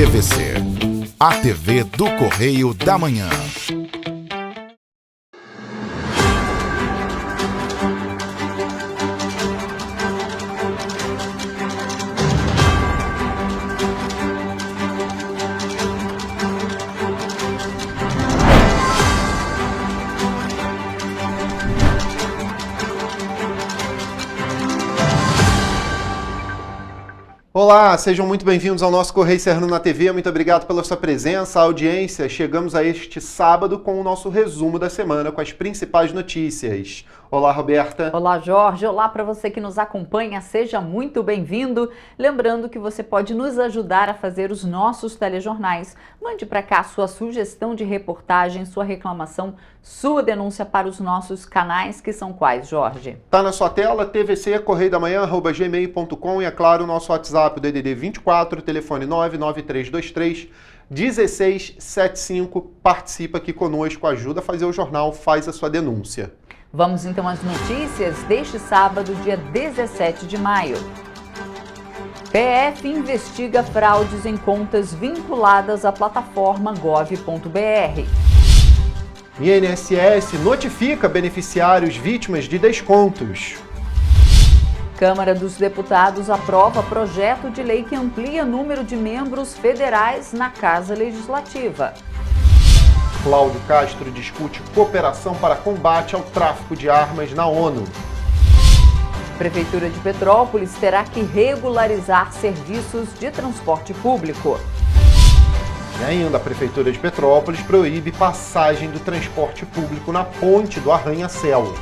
TVC, a TV do Correio da Manhã. Olá, sejam muito bem-vindos ao nosso Correio Serrano na TV. Muito obrigado pela sua presença, audiência. Chegamos a este sábado com o nosso resumo da semana com as principais notícias. Olá, Roberta. Olá, Jorge. Olá para você que nos acompanha. Seja muito bem-vindo. Lembrando que você pode nos ajudar a fazer os nossos telejornais. Mande para cá sua sugestão de reportagem, sua reclamação, sua denúncia para os nossos canais, que são quais, Jorge? Tá na sua tela, tvc@correiodamanhã.gmail.com e, é claro, o nosso WhatsApp, o DDD 24, telefone 99323 1675. Participa aqui conosco, ajuda a fazer o jornal, faz a sua denúncia. Vamos então às notícias deste sábado, dia 17 de maio. PF investiga fraudes em contas vinculadas à plataforma gov.br. INSS notifica beneficiários vítimas de descontos. Câmara dos Deputados aprova projeto de lei que amplia número de membros federais na Casa Legislativa. Cláudio Castro discute cooperação para combate ao tráfico de armas na ONU. Prefeitura de Petrópolis terá que regularizar serviços de transporte público. E ainda a Prefeitura de Petrópolis proíbe passagem do transporte público na ponte do Arranha-Céu.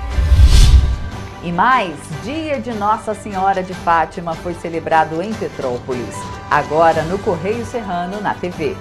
E mais, Dia de Nossa Senhora de Fátima foi celebrado em Petrópolis. Agora no Correio Serrano na TV.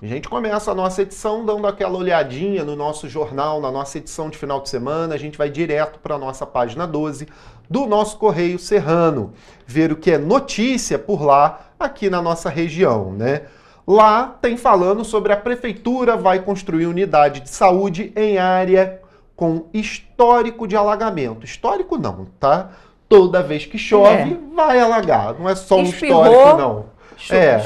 A gente começa a nossa edição dando aquela olhadinha no nosso jornal, na nossa edição de final de semana. A gente vai direto para a nossa página 12 do nosso Correio Serrano, ver o que é notícia por lá, aqui na nossa região, né? Lá tem falando sobre a prefeitura vai construir unidade de saúde em área com histórico de alagamento. Histórico não, tá? Toda vez que chove, vai alagar. Não é só um histórico, não.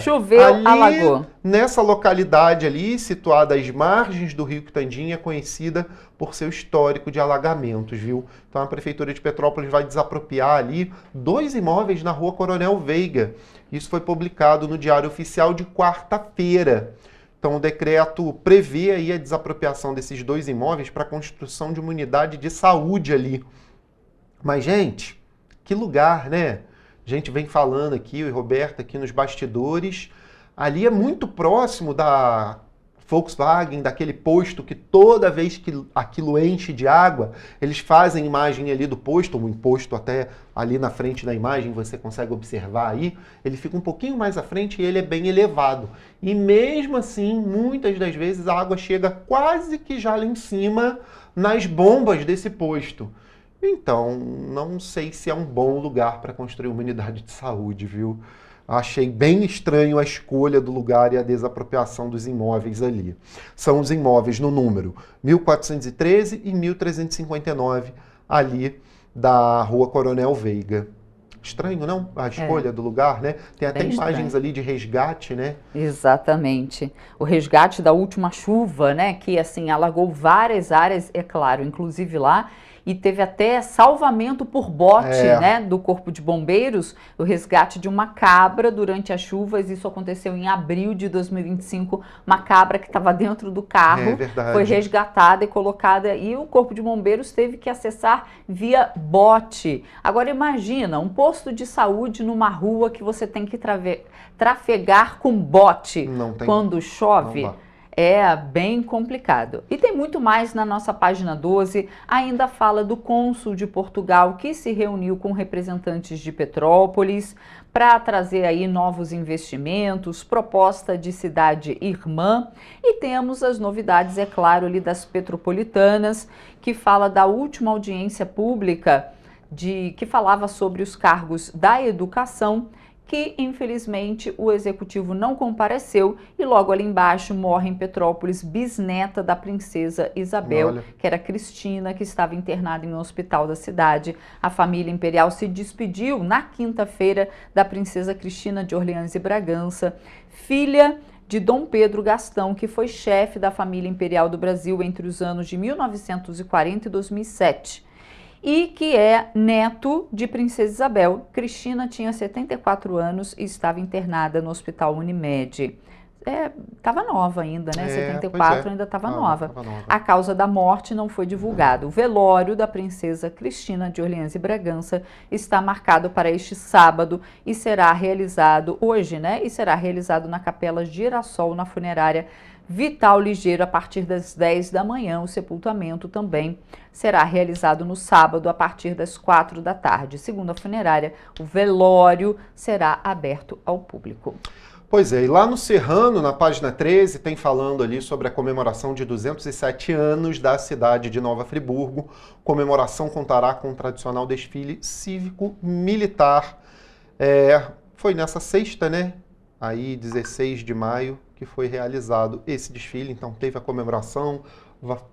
Choveu, ali, alagou. Nessa localidade ali, situada às margens do Rio Quitandinha, conhecida por seu histórico de alagamentos, viu? Então a Prefeitura de Petrópolis vai desapropriar ali 2 imóveis na Rua Coronel Veiga. Isso foi publicado no Diário Oficial de quarta-feira. Então o decreto prevê aí a desapropriação desses 2 imóveis para a construção de uma unidade de saúde ali. Mas, gente, que lugar, né? A gente vem falando aqui, eu e Roberta aqui nos bastidores, ali é muito próximo da Volkswagen, daquele posto que toda vez que aquilo enche de água, eles fazem imagem ali do posto, um posto até ali na frente da imagem, você consegue observar aí, ele fica um pouquinho mais à frente e ele é bem elevado. E mesmo assim, muitas das vezes a água chega quase que já lá em cima nas bombas desse posto. Então, não sei se é um bom lugar para construir uma unidade de saúde, viu? Achei bem estranho a escolha do lugar e a desapropriação dos imóveis ali. São os imóveis no número 1413 e 1359, ali da Rua Coronel Veiga. Estranho, não? A escolha do lugar, né? Tem até imagens ali de resgate, né? Exatamente. O resgate da última chuva, né? Que, assim, alagou várias áreas, é claro, inclusive lá. E teve até salvamento por bote, né, do Corpo de Bombeiros, o resgate de uma cabra durante as chuvas. Isso aconteceu em abril de 2025. Uma cabra que estava dentro do carro foi resgatada e colocada, e o Corpo de Bombeiros teve que acessar via bote. Agora imagina, um posto de saúde numa rua que você tem que trafegar com bote quando chove. É bem complicado. E tem muito mais na nossa página 12. Ainda fala do cônsul de Portugal que se reuniu com representantes de Petrópolis para trazer aí novos investimentos, proposta de cidade irmã. E temos as novidades, é claro, ali das petropolitanas, que fala da última audiência pública que falava sobre os cargos da educação, que infelizmente o executivo não compareceu e logo ali embaixo morre em Petrópolis bisneta da princesa Isabel, Olha. que era Cristina, que estava internada em um hospital da cidade. A família imperial se despediu na quinta-feira da princesa Cristina de Orleans e Bragança, filha de Dom Pedro Gastão, que foi chefe da família imperial do Brasil entre os anos de 1940 e 2007. E que é neto de Princesa Isabel. Cristina tinha 74 anos e estava internada no Hospital Unimed. Estava nova ainda, né? 74 ainda estava nova. A causa da morte não foi divulgada. O velório da princesa Cristina de Orleans e Bragança está marcado para este sábado e será realizado hoje, né? E será realizado na Capela Girassol, na funerária Vital Ligeiro, a partir das 10 da manhã. O sepultamento também será realizado no sábado, a partir das 4 da tarde. Segundo a funerária, o velório será aberto ao público. Pois é, e lá no Serrano, na página 13, tem falando ali sobre a comemoração de 207 anos da cidade de Nova Friburgo. Comemoração contará com o tradicional desfile cívico-militar. Foi nessa sexta, né? Aí, 16 de maio, que foi realizado esse desfile. Então, teve a comemoração,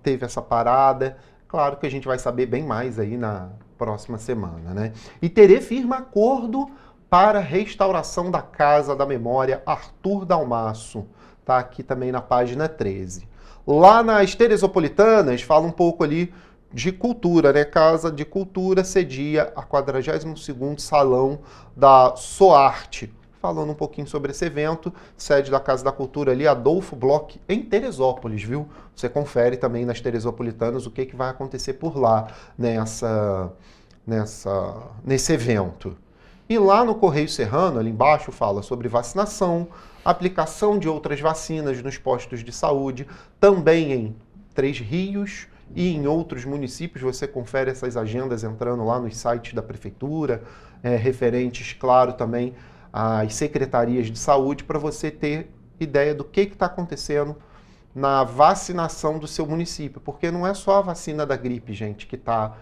teve essa parada. Claro que a gente vai saber bem mais aí na próxima semana, né? E Terê firma acordo para a restauração da Casa da Memória Arthur Dalmaço. Tá aqui também na página 13. Lá nas Teresopolitanas, fala um pouco ali de cultura, né? Casa de Cultura cedia a 42º Salão da SOARTE. Falando um pouquinho sobre esse evento, sede da Casa da Cultura ali, Adolfo Bloch, em Teresópolis, viu? Você confere também nas Teresopolitanas o que vai acontecer por lá nesse evento. E lá no Correio Serrano, ali embaixo, fala sobre vacinação, aplicação de outras vacinas nos postos de saúde, também em Três Rios e em outros municípios. Você confere essas agendas entrando lá nos sites da prefeitura, referentes, claro, também às secretarias de saúde, para você ter ideia do que está acontecendo na vacinação do seu município. Porque não é só a vacina da gripe, gente, que está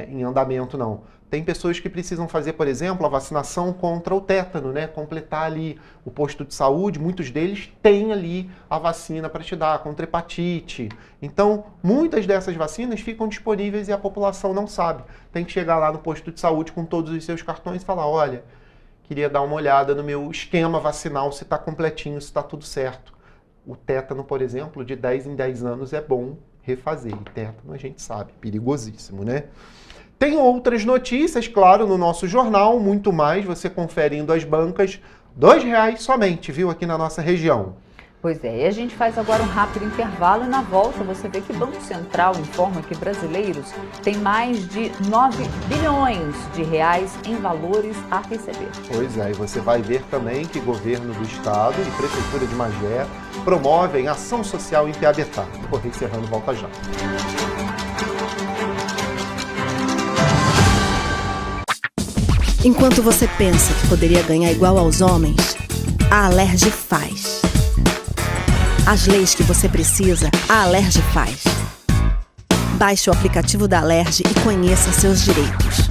em andamento, não. Tem pessoas que precisam fazer, por exemplo, a vacinação contra o tétano, né? Completar ali o posto de saúde, muitos deles têm ali a vacina para te dar, contra hepatite. Então, muitas dessas vacinas ficam disponíveis e a população não sabe. Tem que chegar lá no posto de saúde com todos os seus cartões e falar, olha, queria dar uma olhada no meu esquema vacinal, se está completinho, se está tudo certo. O tétano, por exemplo, de 10 em 10 anos é bom refazer. E tétano a gente sabe, perigosíssimo, né? Tem outras notícias, claro, no nosso jornal, muito mais, você conferindo as bancas, R$2 somente, viu, aqui na nossa região. Pois é, e a gente faz agora um rápido intervalo e na volta você vê que o Banco Central informa que brasileiros têm mais de 9 bilhões de reais em valores a receber. Pois é, e você vai ver também que governo do estado e prefeitura de Magé promovem ação social em Piabetá. O Correio Serrano volta já. Enquanto você pensa que poderia ganhar igual aos homens, a Alerj faz. As leis que você precisa, a Alerj faz. Baixe o aplicativo da Alerj e conheça seus direitos.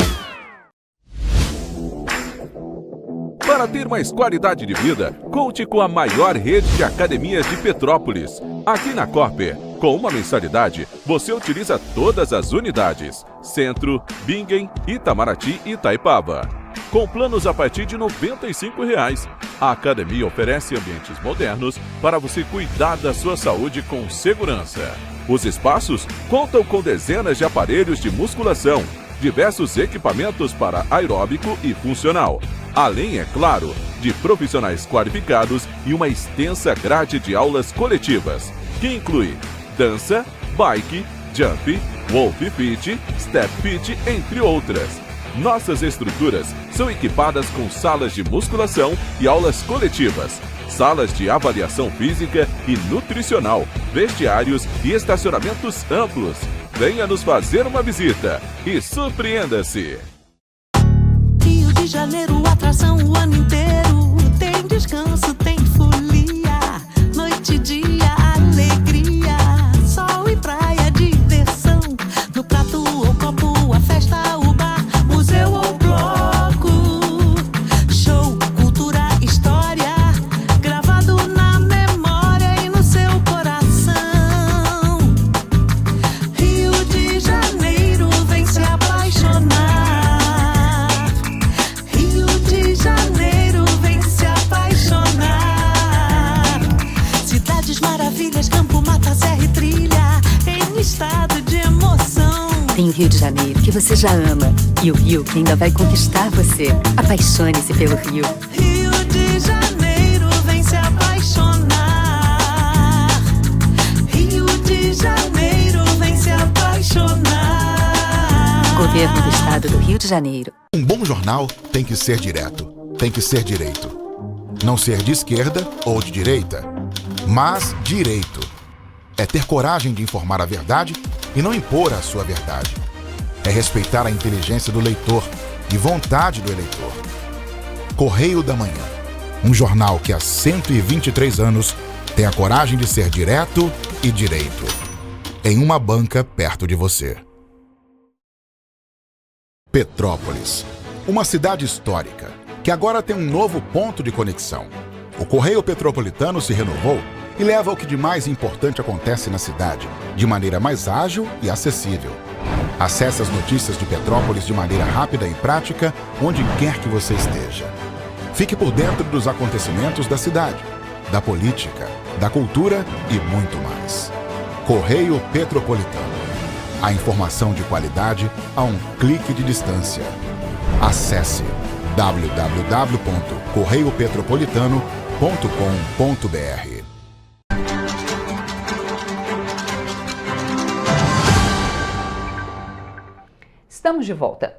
Para ter mais qualidade de vida, conte com a maior rede de academias de Petrópolis. Aqui na Corper, com uma mensalidade, você utiliza todas as unidades: Centro, Bingen, Itamaraty e Itaipava. Com planos a partir de R$ 95,00. A academia oferece ambientes modernos para você cuidar da sua saúde com segurança. Os espaços contam com dezenas de aparelhos de musculação, diversos equipamentos para aeróbico e funcional, além, é claro, de profissionais qualificados e uma extensa grade de aulas coletivas, que inclui dança, bike, jump, wolf fit, step fit, entre outras. Nossas estruturas são equipadas com salas de musculação e aulas coletivas, salas de avaliação física e nutricional, vestiários e estacionamentos amplos. Venha nos fazer uma visita e surpreenda-se! Rio de Janeiro, atração o ano inteiro. Tem descanso, tem folia, noite e dia, alegria, sol e praia, diversão. No prato ou copo, a festa, o bar, museu ou bloco. Show, Tem o Rio de Janeiro, que você já ama, e o Rio, que ainda vai conquistar você. Apaixone-se pelo Rio. Rio de Janeiro, vem se apaixonar. Rio de Janeiro, vem se apaixonar. Governo do Estado do Rio de Janeiro. Um bom jornal tem que ser direto, tem que ser direito. Não ser de esquerda ou de direita, mas direito. É ter coragem de informar a verdade e não impor a sua verdade. É respeitar a inteligência do leitor e vontade do eleitor. Correio da Manhã, um jornal que há 123 anos tem a coragem de ser direto e direito. Em uma banca perto de você. Petrópolis, uma cidade histórica que agora tem um novo ponto de conexão. O Correio Petropolitano se renovou e leva o que de mais importante acontece na cidade, de maneira mais ágil e acessível. Acesse as notícias de Petrópolis de maneira rápida e prática, onde quer que você esteja. Fique por dentro dos acontecimentos da cidade, da política, da cultura e muito mais. Correio Petropolitano. A informação de qualidade a um clique de distância. Acesse www.correiopetropolitano.com.br. Estamos de volta.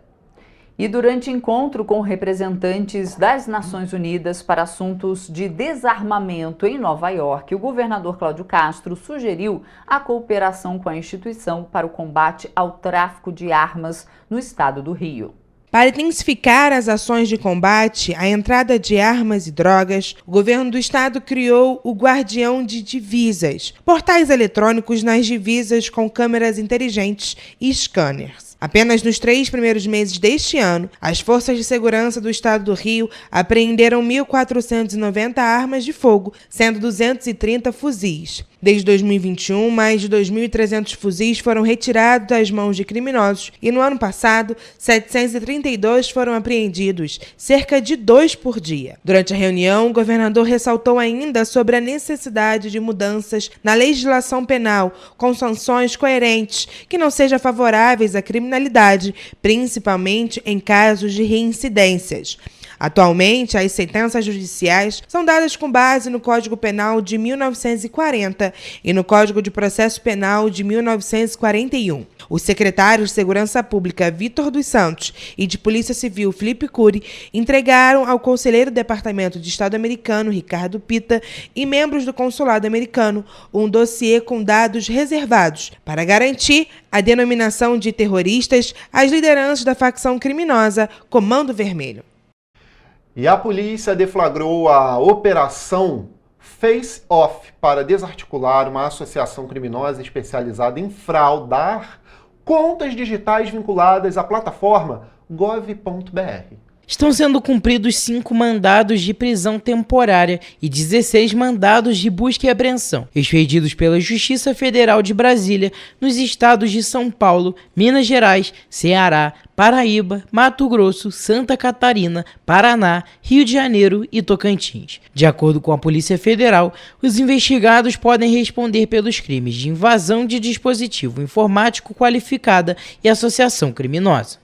E durante encontro com representantes das Nações Unidas para assuntos de desarmamento em Nova York, o governador Cláudio Castro sugeriu a cooperação com a instituição para o combate ao tráfico de armas no estado do Rio. Para intensificar as ações de combate à entrada de armas e drogas, o governo do estado criou o Guardião de Divisas, portais eletrônicos nas divisas com câmeras inteligentes e scanners. Apenas nos 3 primeiros meses deste ano, as forças de segurança do estado do Rio apreenderam 1.490 armas de fogo, sendo 230 fuzis. Desde 2021, mais de 2.300 fuzis foram retirados das mãos de criminosos e, no ano passado, 732 foram apreendidos, cerca de 2 por dia. Durante a reunião, o governador ressaltou ainda sobre a necessidade de mudanças na legislação penal, com sanções coerentes, que não sejam favoráveis à criminalidade, principalmente em casos de reincidências. Atualmente, as sentenças judiciais são dadas com base no Código Penal de 1940 e no Código de Processo Penal de 1941. Os secretários de Segurança Pública Vitor dos Santos e de Polícia Civil Felipe Cury entregaram ao conselheiro do Departamento de Estado americano Ricardo Pita e membros do consulado americano um dossiê com dados reservados para garantir a denominação de terroristas às lideranças da facção criminosa Comando Vermelho. E a polícia deflagrou a operação Face Off para desarticular uma associação criminosa especializada em fraudar contas digitais vinculadas à plataforma gov.br. Estão sendo cumpridos 5 mandados de prisão temporária e 16 mandados de busca e apreensão, expedidos pela Justiça Federal de Brasília nos estados de São Paulo, Minas Gerais, Ceará, Paraíba, Mato Grosso, Santa Catarina, Paraná, Rio de Janeiro e Tocantins. De acordo com a Polícia Federal, os investigados podem responder pelos crimes de invasão de dispositivo informático qualificada e associação criminosa.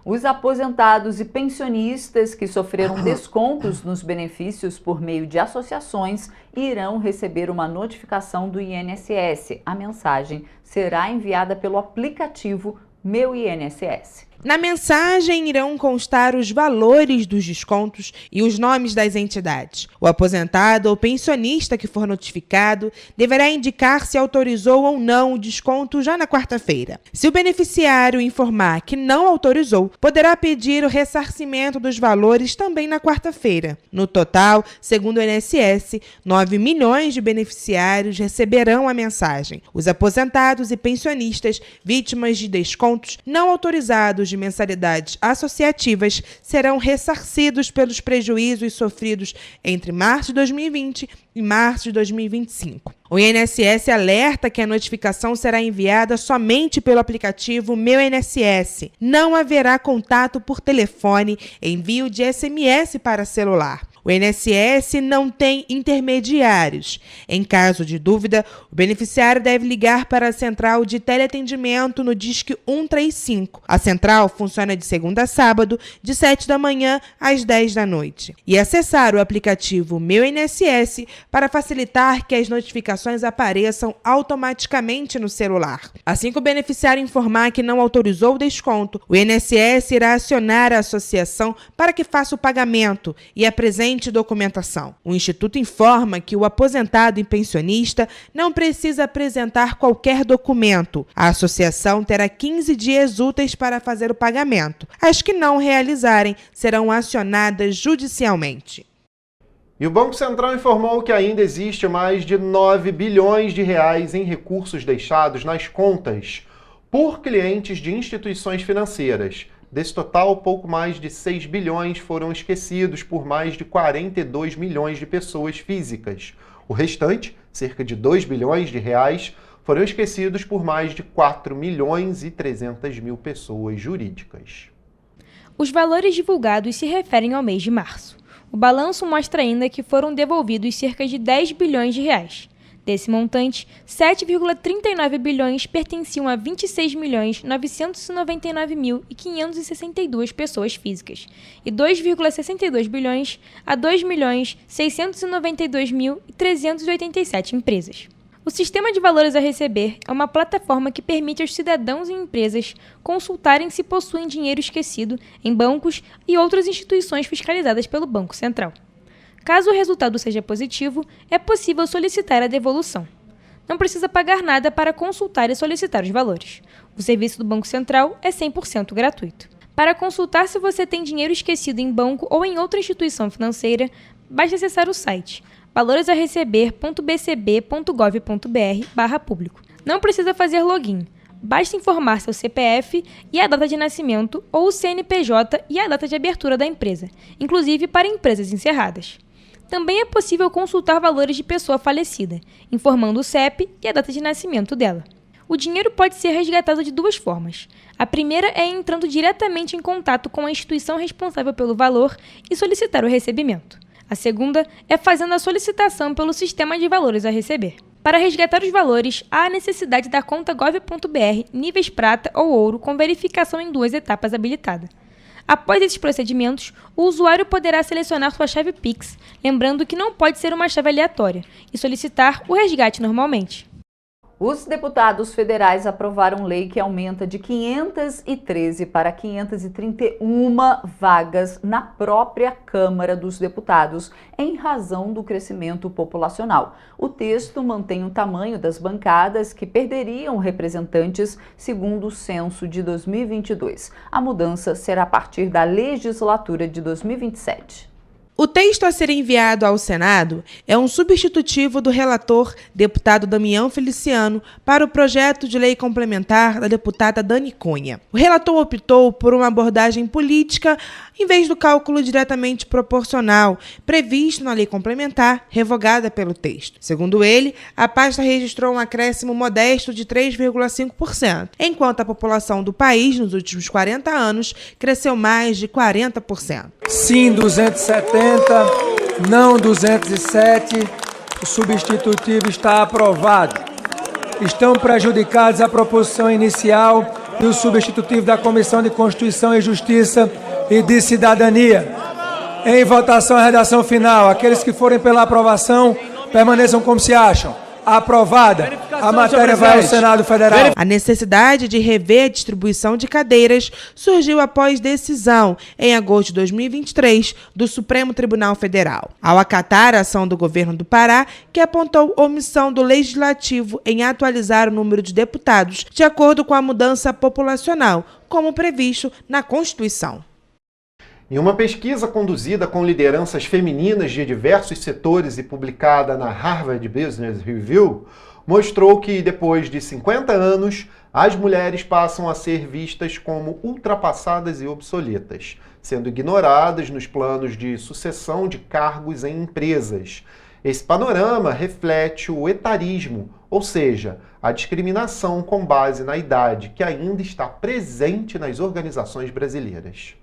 Os aposentados e pensionistas que sofreram descontos nos benefícios por meio de associações irão receber uma notificação do INSS. A mensagem será enviada pelo aplicativo Meu INSS. Na mensagem irão constar os valores dos descontos e os nomes das entidades. O aposentado ou pensionista que for notificado deverá indicar se autorizou ou não o desconto já na quarta-feira. Se o beneficiário informar que não autorizou, poderá pedir o ressarcimento dos valores também na quarta-feira. No total, segundo o INSS, 9 milhões de beneficiários receberão a mensagem. Os aposentados e pensionistas vítimas de descontos não autorizados de mensalidades associativas serão ressarcidos pelos prejuízos sofridos entre março de 2020 e março de 2025. O INSS alerta que a notificação será enviada somente pelo aplicativo Meu INSS. Não haverá contato por telefone, envio de SMS para celular. O INSS não tem intermediários. Em caso de dúvida, o beneficiário deve ligar para a central de teleatendimento no Disque 135. A central funciona de segunda a sábado, de 7 da manhã às 10 da noite. E acessar o aplicativo Meu INSS para facilitar que as notificações apareçam automaticamente no celular. Assim que o beneficiário informar que não autorizou o desconto, o INSS irá acionar a associação para que faça o pagamento e apresente documentação. O Instituto informa que o aposentado e pensionista não precisa apresentar qualquer documento. A associação terá 15 dias úteis para fazer o pagamento. As que não realizarem serão acionadas judicialmente. E o Banco Central informou que ainda existe mais de 9 bilhões de reais em recursos deixados nas contas por clientes de instituições financeiras. Desse total, pouco mais de 6 bilhões foram esquecidos por mais de 42 milhões de pessoas físicas. O restante, cerca de 2 bilhões de reais, foram esquecidos por mais de 4 milhões e 300 mil pessoas jurídicas. Os valores divulgados se referem ao mês de março. O balanço mostra ainda que foram devolvidos cerca de 10 bilhões de reais. Desse montante, 7,39 bilhões pertenciam a 26.999.562 pessoas físicas e 2,62 bilhões a 2.692.387 empresas. O Sistema de Valores a Receber é uma plataforma que permite aos cidadãos e empresas consultarem se possuem dinheiro esquecido em bancos e outras instituições fiscalizadas pelo Banco Central. Caso o resultado seja positivo, é possível solicitar a devolução. Não precisa pagar nada para consultar e solicitar os valores. O serviço do Banco Central é 100% gratuito. Para consultar se você tem dinheiro esquecido em banco ou em outra instituição financeira, basta acessar o site valoresaReceber.bcb.gov.br/público. Não precisa fazer login. Basta informar seu CPF e a data de nascimento ou o CNPJ e a data de abertura da empresa, inclusive para empresas encerradas. Também é possível consultar valores de pessoa falecida, informando o CEP e a data de nascimento dela. O dinheiro pode ser resgatado de duas formas. A primeira é entrando diretamente em contato com a instituição responsável pelo valor e solicitar o recebimento. A segunda é fazendo a solicitação pelo Sistema de Valores a Receber. Para resgatar os valores, há a necessidade da conta gov.br níveis prata ou ouro com verificação em 2 etapas habilitada. Após esses procedimentos, o usuário poderá selecionar sua chave Pix, lembrando que não pode ser uma chave aleatória, e solicitar o resgate normalmente. Os deputados federais aprovaram lei que aumenta de 513 para 531 vagas na própria Câmara dos Deputados, em razão do crescimento populacional. O texto mantém o tamanho das bancadas que perderiam representantes, segundo o censo de 2022. A mudança será a partir da legislatura de 2027. O texto a ser enviado ao Senado é um substitutivo do relator, deputado Damião Feliciano, para o projeto de lei complementar da deputada Dani Cunha. O relator optou por uma abordagem política em vez do cálculo diretamente proporcional, previsto na lei complementar, revogada pelo texto. Segundo ele, a pasta registrou um acréscimo modesto de 3,5%, enquanto a população do país, nos últimos 40 anos, cresceu mais de 40%. Sim, 270, não 207, o substitutivo está aprovado. Estão prejudicados a proposição inicial e o substitutivo da Comissão de Constituição e Justiça e de Cidadania. Em votação, a redação final. Aqueles que forem pela aprovação, permaneçam como se acham. Aprovada. A matéria vai ao Senado Federal. A necessidade de rever a distribuição de cadeiras surgiu após decisão, em agosto de 2023, do Supremo Tribunal Federal. Ao acatar a ação do governo do Pará, que apontou omissão do Legislativo em atualizar o número de deputados de acordo com a mudança populacional, como previsto na Constituição. Em uma pesquisa conduzida com lideranças femininas de diversos setores e publicada na Harvard Business Review, mostrou que, depois de 50 anos, as mulheres passam a ser vistas como ultrapassadas e obsoletas, sendo ignoradas nos planos de sucessão de cargos em empresas. Esse panorama reflete o etarismo, ou seja, a discriminação com base na idade, que ainda está presente nas organizações brasileiras.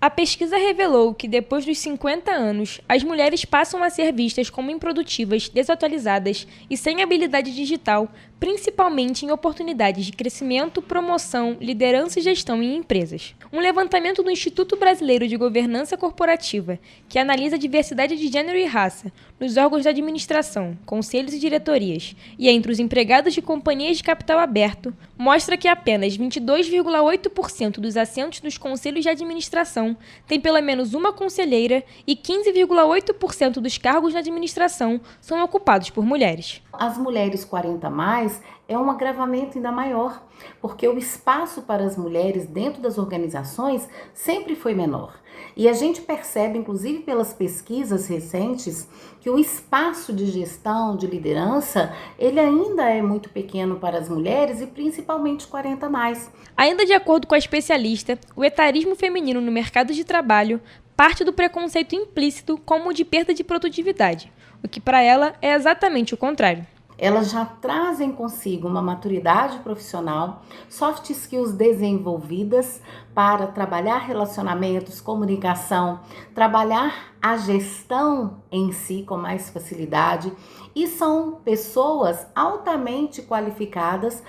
A pesquisa revelou que depois dos 50 anos, as mulheres passam a ser vistas como improdutivas, desatualizadas e sem habilidade digital, principalmente em oportunidades de crescimento, promoção, liderança e gestão em empresas. Um levantamento do Instituto Brasileiro de Governança Corporativa, que analisa a diversidade de gênero e raça nos órgãos da administração, conselhos e diretorias e entre os empregados de companhias de capital aberto, mostra que apenas 22,8% dos assentos dos conselhos de administração tem pelo menos uma conselheira e 15,8% dos cargos na administração são ocupados por mulheres. As mulheres 40+, é um agravamento ainda maior, porque o espaço para as mulheres dentro das organizações sempre foi menor. E a gente percebe, inclusive pelas pesquisas recentes, que o espaço de gestão, de liderança, ele ainda é muito pequeno para as mulheres e principalmente 40+. Ainda de acordo com a especialista, o etarismo feminino no mercado de trabalho parte do preconceito implícito como o de perda de produtividade, o que para ela é exatamente o contrário. Elas já trazem consigo uma maturidade profissional, soft skills desenvolvidas para trabalhar relacionamentos, comunicação, trabalhar a gestão em si com mais facilidade e são pessoas altamente qualificadas.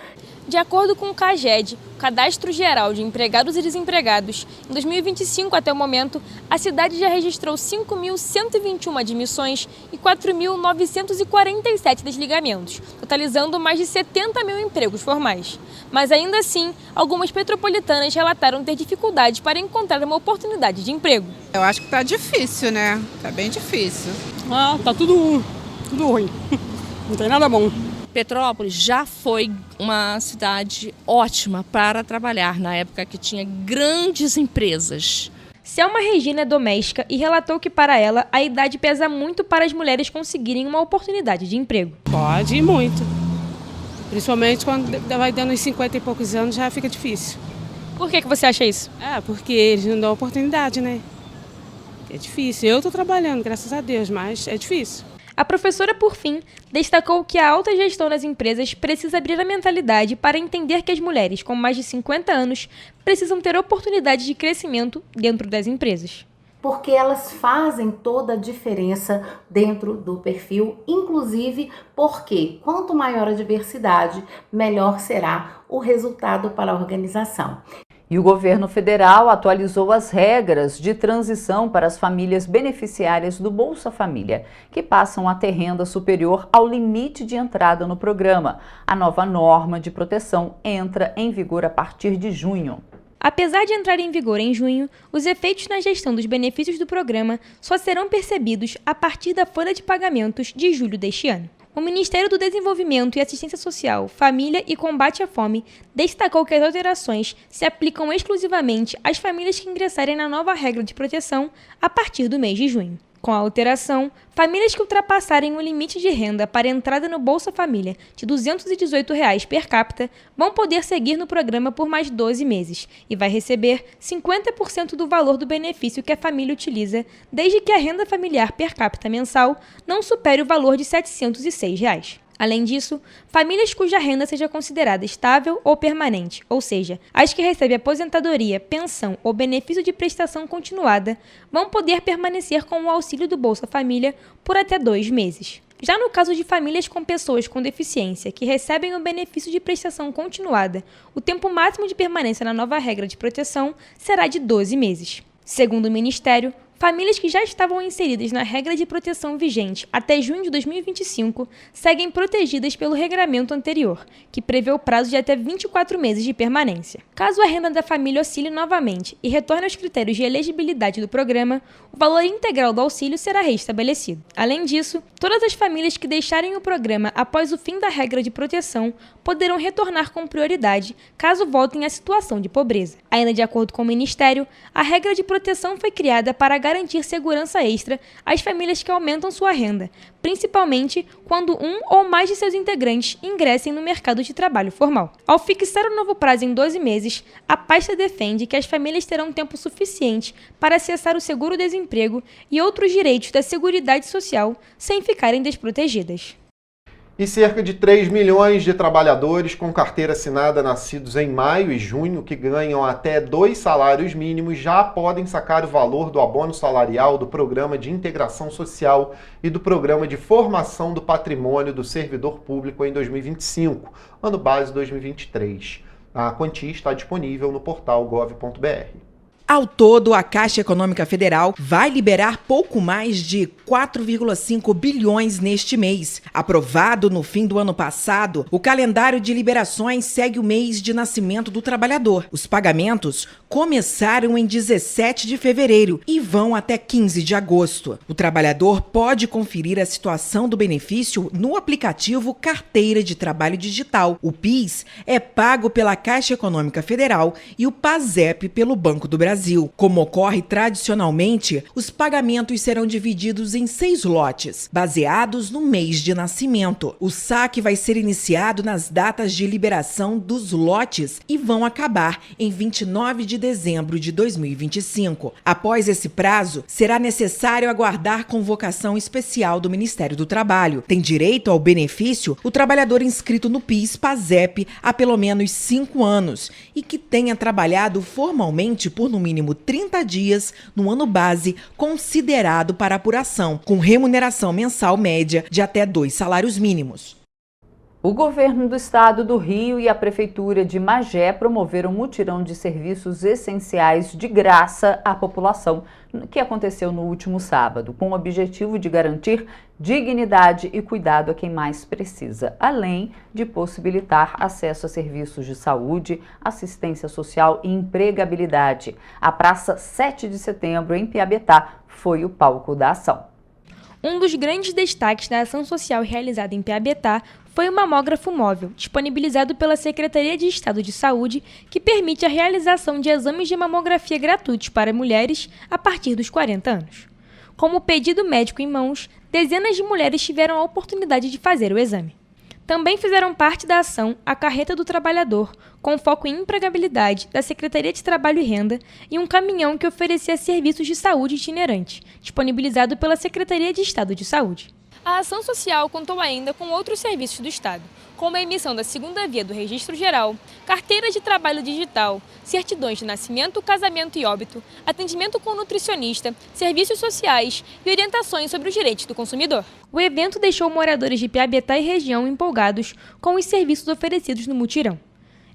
De acordo com o CAGED, o Cadastro Geral de Empregados e Desempregados, em 2025 até o momento, a cidade já registrou 5.121 admissões e 4.947 desligamentos, totalizando mais de 70 mil empregos formais. Mas ainda assim, algumas petropolitanas relataram ter dificuldades para encontrar uma oportunidade de emprego. Eu acho que tá difícil, né? Tá bem difícil. Tá tudo ruim. Não tem nada bom. Petrópolis já foi uma cidade ótima para trabalhar na época que tinha grandes empresas. Selma Regina é doméstica e relatou que para ela a idade pesa muito para as mulheres conseguirem uma oportunidade de emprego. Pode ir muito. Principalmente quando vai dando uns 50 e poucos anos já fica difícil. Por que você acha isso? Porque eles não dão oportunidade, né? É difícil. Eu estou trabalhando, graças a Deus, mas é difícil. A professora, por fim, destacou que a alta gestão nas empresas precisa abrir a mentalidade para entender que as mulheres com mais de 50 anos precisam ter oportunidade de crescimento dentro das empresas. Porque elas fazem toda a diferença dentro do perfil, inclusive porque quanto maior a diversidade, melhor será o resultado para a organização. E o governo federal atualizou as regras de transição para as famílias beneficiárias do Bolsa Família, que passam a ter renda superior ao limite de entrada no programa. A nova norma de proteção entra em vigor a partir de junho. Apesar de entrar em vigor em junho, os efeitos na gestão dos benefícios do programa só serão percebidos a partir da folha de pagamentos de julho deste ano. O Ministério do Desenvolvimento e Assistência Social, Família e Combate à Fome destacou que as alterações se aplicam exclusivamente às famílias que ingressarem na nova regra de proteção a partir do mês de junho. Com a alteração, famílias que ultrapassarem o limite de renda para entrada no Bolsa Família de R$ 218 per capita vão poder seguir no programa por mais 12 meses e vai receber 50% do valor do benefício que a família utiliza, desde que a renda familiar per capita mensal não supere o valor de R$ 706. Além disso, famílias cuja renda seja considerada estável ou permanente, ou seja, as que recebem aposentadoria, pensão ou benefício de prestação continuada, vão poder permanecer com o auxílio do Bolsa Família por até 2 meses. Já no caso de famílias com pessoas com deficiência que recebem o benefício de prestação continuada, o tempo máximo de permanência na nova regra de proteção será de 12 meses. Segundo o Ministério, famílias que já estavam inseridas na regra de proteção vigente até junho de 2025 seguem protegidas pelo regramento anterior, que prevê o prazo de até 24 meses de permanência. Caso a renda da família oscile novamente e retorne aos critérios de elegibilidade do programa, o valor integral do auxílio será restabelecido. Além disso, todas as famílias que deixarem o programa após o fim da regra de proteção poderão retornar com prioridade caso voltem à situação de pobreza. Ainda de acordo com o Ministério, a regra de proteção foi criada para garantir segurança extra às famílias que aumentam sua renda, principalmente quando um ou mais de seus integrantes ingressem no mercado de trabalho formal. Ao fixar o novo prazo em 12 meses, a pasta defende que as famílias terão tempo suficiente para acessar o seguro-desemprego e outros direitos da Seguridade Social sem ficarem desprotegidas. E cerca de 3 milhões de trabalhadores com carteira assinada nascidos em maio e junho, que ganham até 2 salários mínimos, já podem sacar o valor do abono salarial do Programa de Integração Social e do Programa de Formação do Patrimônio do Servidor Público em 2025, ano base 2023. A quantia está disponível no portal gov.br. Ao todo, a Caixa Econômica Federal vai liberar pouco mais de 4,5 bilhões neste mês. Aprovado no fim do ano passado, o calendário de liberações segue o mês de nascimento do trabalhador. Os pagamentos começaram em 17 de fevereiro e vão até 15 de agosto. O trabalhador pode conferir a situação do benefício no aplicativo Carteira de Trabalho Digital. O PIS é pago pela Caixa Econômica Federal e o PASEP pelo Banco do Brasil. Como ocorre tradicionalmente, os pagamentos serão divididos em 6 lotes, baseados no mês de nascimento. O saque vai ser iniciado nas datas de liberação dos lotes e vão acabar em 29 de dezembro de 2025. Após esse prazo, será necessário aguardar convocação especial do Ministério do Trabalho. Tem direito ao benefício o trabalhador inscrito no PIS/PASEP há pelo menos 5 anos e que tenha trabalhado formalmente por no mínimo 30 dias no ano base considerado para apuração, com remuneração mensal média de até 2 salários mínimos. O governo do estado do Rio e a prefeitura de Magé promoveram um mutirão de serviços essenciais de graça à população, que aconteceu no último sábado, com o objetivo de garantir dignidade e cuidado a quem mais precisa, além de possibilitar acesso a serviços de saúde, assistência social e empregabilidade. A Praça 7 de Setembro, em Piabetá, foi o palco da ação. Um dos grandes destaques da ação social realizada em Piabetá foi o mamógrafo móvel, disponibilizado pela Secretaria de Estado de Saúde, que permite a realização de exames de mamografia gratuitos para mulheres a partir dos 40 anos. Com o pedido médico em mãos, dezenas de mulheres tiveram a oportunidade de fazer o exame. Também fizeram parte da ação a Carreta do Trabalhador, com foco em empregabilidade, da Secretaria de Trabalho e Renda, e um caminhão que oferecia serviços de saúde itinerante, disponibilizado pela Secretaria de Estado de Saúde. A ação social contou ainda com outros serviços do Estado, como a emissão da segunda via do Registro Geral, carteira de trabalho digital, certidões de nascimento, casamento e óbito, atendimento com nutricionista, serviços sociais e orientações sobre os direitos do consumidor. O evento deixou moradores de Piabetá e região empolgados com os serviços oferecidos no mutirão.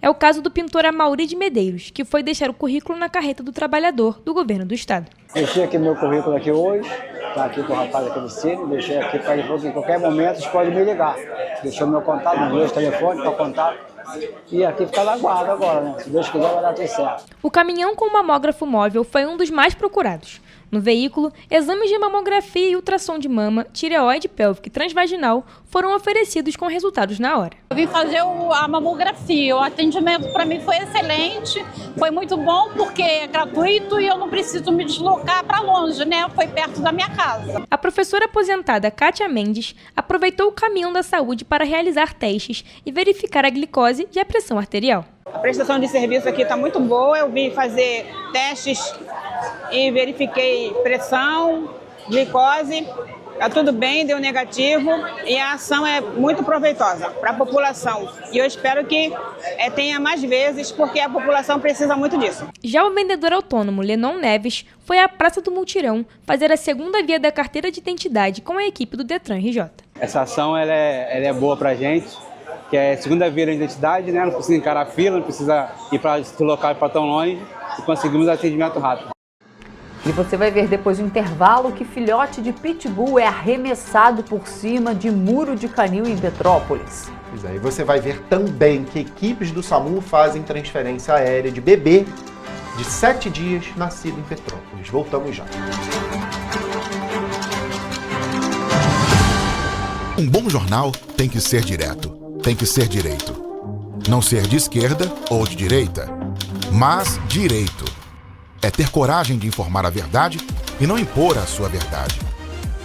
É o caso do pintor Amaury de Medeiros, que foi deixar o currículo na Carreta do Trabalhador do governo do estado. Deixei aqui meu currículo aqui hoje, está aqui com o rapaz aqui do Cine, deixei aqui para ele falou que em qualquer momento vocês podem me ligar. Deixou meu contato, os meus telefones para contato. E aqui fica na guarda agora, né? Se Deus quiser vai dar tudo certo. O caminhão com mamógrafo móvel foi um dos mais procurados. No veículo, exames de mamografia e ultrassom de mama, tireoide pélvica e transvaginal foram oferecidos com resultados na hora. Eu vim fazer a mamografia, o atendimento para mim foi excelente, foi muito bom porque é gratuito e eu não preciso me deslocar para longe, né? Foi perto da minha casa. A professora aposentada Kátia Mendes aproveitou o caminhão da saúde para realizar testes e verificar a glicose e a pressão arterial. A prestação de serviço aqui está muito boa, eu vim fazer testes e verifiquei pressão, glicose, está tudo bem, deu negativo e a ação é muito proveitosa para a população. E eu espero que tenha mais vezes, porque a população precisa muito disso. Já o vendedor autônomo Lenon Neves foi à Praça do Mutirão fazer a segunda via da carteira de identidade com a equipe do Detran RJ. Essa ação ela é boa para a gente, que é a segunda via da identidade, né? Não precisa encarar a fila, não precisa ir para esse local para tão longe e conseguimos atendimento rápido. E você vai ver depois do intervalo que filhote de pitbull é arremessado por cima de muro de canil em Petrópolis. Pois é, e você vai ver também que equipes do SAMU fazem transferência aérea de bebê de 7 dias nascido em Petrópolis. Voltamos já. Um bom jornal tem que ser direto, tem que ser direito. Não ser de esquerda ou de direita, mas direito. É ter coragem de informar a verdade e não impor a sua verdade.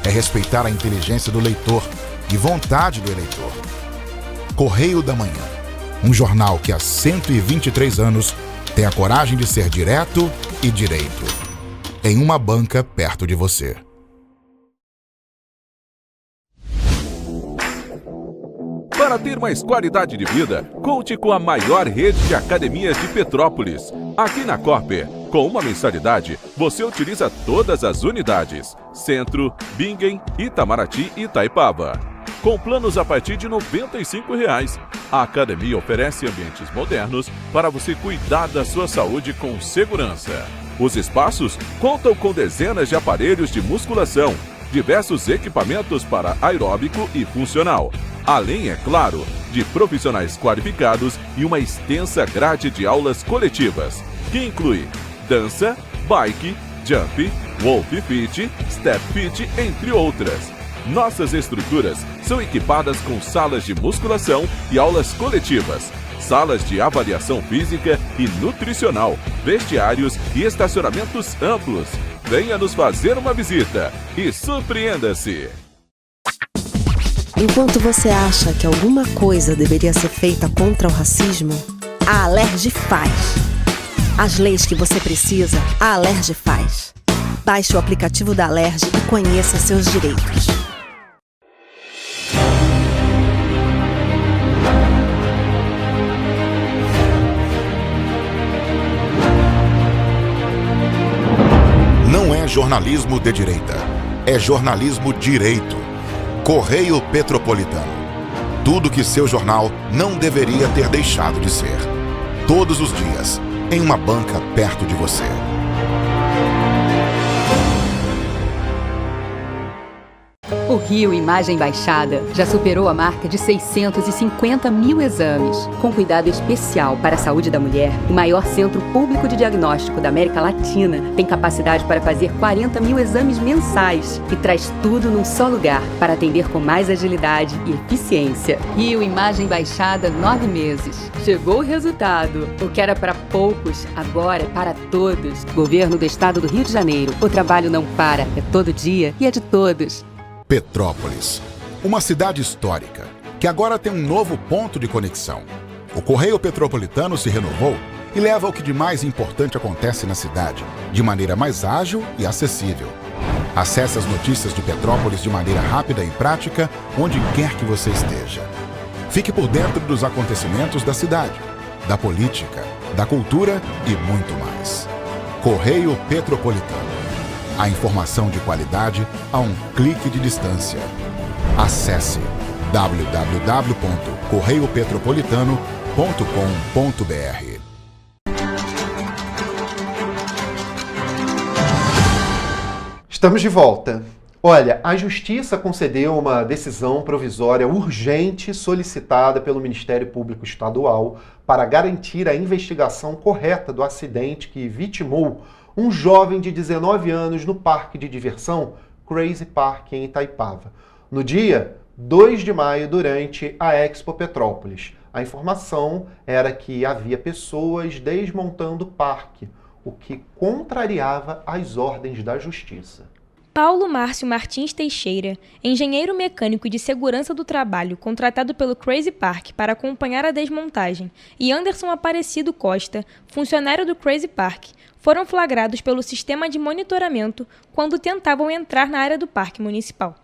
É respeitar a inteligência do leitor e vontade do eleitor. Correio da Manhã, um jornal que há 123 anos tem a coragem de ser direto e direito. Em uma banca perto de você. Para ter mais qualidade de vida, conte com a maior rede de academias de Petrópolis. Aqui na Corper, com uma mensalidade, você utiliza todas as unidades: Centro, Bingen, Itamaraty e Itaipava. Com planos a partir de R$ 95,00. A academia oferece ambientes modernos para você cuidar da sua saúde com segurança. Os espaços contam com dezenas de aparelhos de musculação, diversos equipamentos para aeróbico e funcional, além, é claro, de profissionais qualificados e uma extensa grade de aulas coletivas, que inclui dança, bike, jump, wolf fit, step fit, entre outras. Nossas estruturas são equipadas com salas de musculação e aulas coletivas, salas de avaliação física e nutricional, vestiários e estacionamentos amplos. Venha nos fazer uma visita e surpreenda-se! Enquanto você acha que alguma coisa deveria ser feita contra o racismo, a Alerj faz. As leis que você precisa, a Alerj faz. Baixe o aplicativo da Alerj e conheça seus direitos. Não é jornalismo de direita, é jornalismo direito. Correio Petropolitano. Tudo que seu jornal não deveria ter deixado de ser. Todos os dias, em uma banca perto de você. O Rio Imagem Baixada já superou a marca de 650 mil exames. Com cuidado especial para a saúde da mulher, o maior centro público de diagnóstico da América Latina tem capacidade para fazer 40 mil exames mensais e traz tudo num só lugar para atender com mais agilidade e eficiência. Rio Imagem Baixada, 9 meses. Chegou o resultado. O que era para poucos, agora é para todos. Governo do Estado do Rio de Janeiro. O trabalho não para, é todo dia e é de todos. Petrópolis, uma cidade histórica, que agora tem um novo ponto de conexão. O Correio Petropolitano se renovou e leva o que de mais importante acontece na cidade, de maneira mais ágil e acessível. Acesse as notícias de Petrópolis de maneira rápida e prática, onde quer que você esteja. Fique por dentro dos acontecimentos da cidade, da política, da cultura e muito mais. Correio Petropolitano. A informação de qualidade a um clique de distância. Acesse www.correiopetropolitano.com.br. Estamos de volta. Olha, a Justiça concedeu uma decisão provisória urgente solicitada pelo Ministério Público Estadual para garantir a investigação correta do acidente que vitimou um jovem de 19 anos no parque de diversão Crazy Park em Itaipava, no dia 2 de maio, durante a Expo Petrópolis. A informação era que havia pessoas desmontando o parque, o que contrariava as ordens da Justiça. Paulo Márcio Martins Teixeira, engenheiro mecânico de segurança do trabalho contratado pelo Crazy Park para acompanhar a desmontagem, e Anderson Aparecido Costa, funcionário do Crazy Park, foram flagrados pelo sistema de monitoramento quando tentavam entrar na área do parque municipal.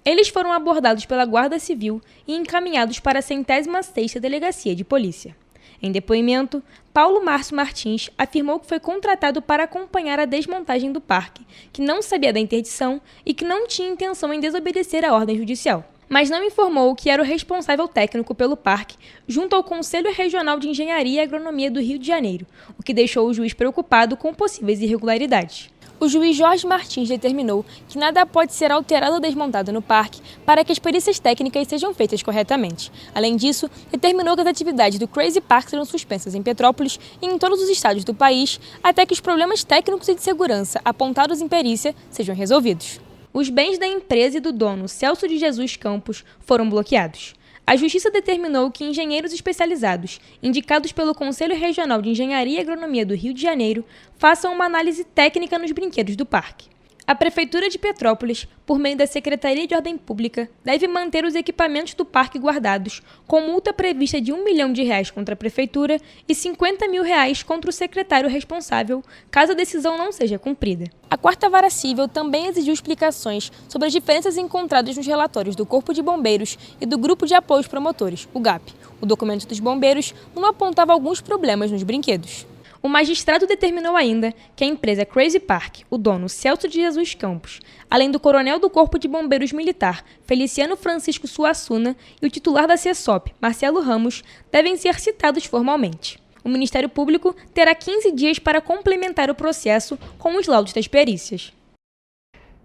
Eles foram abordados pela Guarda Civil e encaminhados para a 106ª Delegacia de Polícia. Em depoimento, Paulo Márcio Martins afirmou que foi contratado para acompanhar a desmontagem do parque, que não sabia da interdição e que não tinha intenção em desobedecer à ordem judicial, mas não informou que era o responsável técnico pelo parque junto ao Conselho Regional de Engenharia e Agronomia do Rio de Janeiro, o que deixou o juiz preocupado com possíveis irregularidades. O juiz Jorge Martins determinou que nada pode ser alterado ou desmontado no parque para que as perícias técnicas sejam feitas corretamente. Além disso, determinou que as atividades do Crazy Park serão suspensas em Petrópolis e em todos os estados do país até que os problemas técnicos e de segurança apontados em perícia sejam resolvidos. Os bens da empresa e do dono, Celso de Jesus Campos, foram bloqueados. A Justiça determinou que engenheiros especializados, indicados pelo Conselho Regional de Engenharia e Agronomia do Rio de Janeiro, façam uma análise técnica nos brinquedos do parque. A Prefeitura de Petrópolis, por meio da Secretaria de Ordem Pública, deve manter os equipamentos do parque guardados, com multa prevista de R$ 1 milhão contra a Prefeitura e R$ 50 mil contra o secretário responsável, caso a decisão não seja cumprida. A Quarta Vara Civil também exigiu explicações sobre as diferenças encontradas nos relatórios do Corpo de Bombeiros e do Grupo de Apoio aos Promotores, o GAP. O documento dos bombeiros não apontava alguns problemas nos brinquedos. O magistrado determinou ainda que a empresa Crazy Park, o dono Celso de Jesus Campos, além do coronel do Corpo de Bombeiros Militar, Feliciano Francisco Suassuna, e o titular da CESOP, Marcelo Ramos, devem ser citados formalmente. O Ministério Público terá 15 dias para complementar o processo com os laudos das perícias.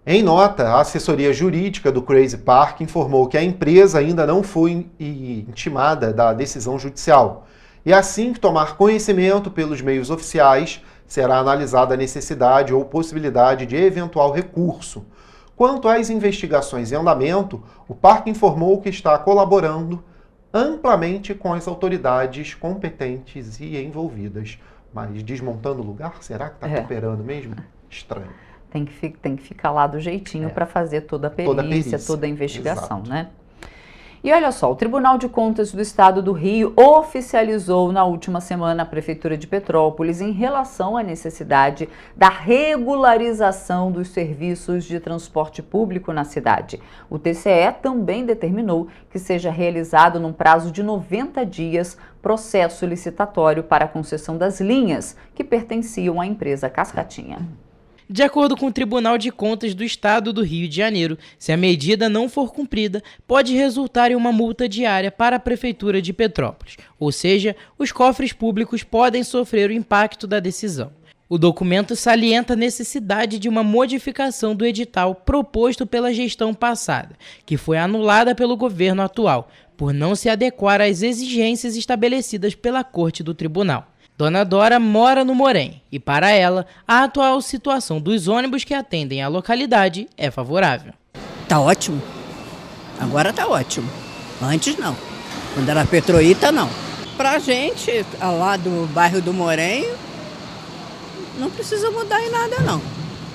Em nota, a assessoria jurídica do Crazy Park informou que a empresa ainda não foi intimada da decisão judicial. E assim que tomar conhecimento pelos meios oficiais, será analisada a necessidade ou possibilidade de eventual recurso. Quanto às investigações em andamento, o parque informou que está colaborando amplamente com as autoridades competentes e envolvidas. Mas desmontando o lugar, será que está cooperando mesmo? Estranho. Tem que ficar lá do jeitinho para fazer toda a perícia, toda a investigação, exato, né? E olha só, o Tribunal de Contas do Estado do Rio oficializou na última semana a Prefeitura de Petrópolis em relação à necessidade da regularização dos serviços de transporte público na cidade. O TCE também determinou que seja realizado num prazo de 90 dias processo licitatório para a concessão das linhas que pertenciam à empresa Cascatinha. De acordo com o Tribunal de Contas do Estado do Rio de Janeiro, se a medida não for cumprida, pode resultar em uma multa diária para a Prefeitura de Petrópolis, ou seja, os cofres públicos podem sofrer o impacto da decisão. O documento salienta a necessidade de uma modificação do edital proposto pela gestão passada, que foi anulada pelo governo atual, por não se adequar às exigências estabelecidas pela Corte do Tribunal. Dona Dora mora no Morém e, para ela, a atual situação dos ônibus que atendem a localidade é favorável. Tá ótimo. Agora tá ótimo. Antes não. Quando era Petroíta, não. Pra gente, lá do bairro do Morém, não precisa mudar em nada, não.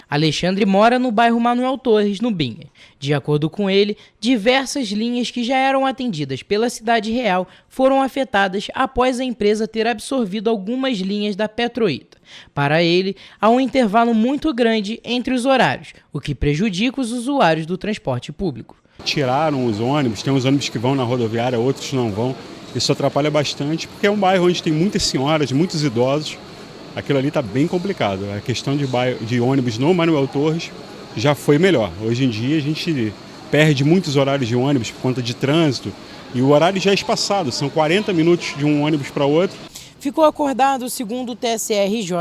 Alexandre mora no bairro Manuel Torres, no Binha. De acordo com ele, diversas linhas que já eram atendidas pela Cidade Real foram afetadas após a empresa ter absorvido algumas linhas da Petroíta. Para ele, há um intervalo muito grande entre os horários, o que prejudica os usuários do transporte público. Tiraram os ônibus, tem uns ônibus que vão na rodoviária, outros não vão. Isso atrapalha bastante, porque é um bairro onde tem muitas senhoras, muitos idosos. Aquilo ali está bem complicado. A questão de ônibus no Manuel Torres já foi melhor. Hoje em dia a gente perde muitos horários de ônibus por conta de trânsito e o horário já é espaçado, são 40 minutos de um ônibus para outro. Ficou acordado, segundo o TSE-RJ,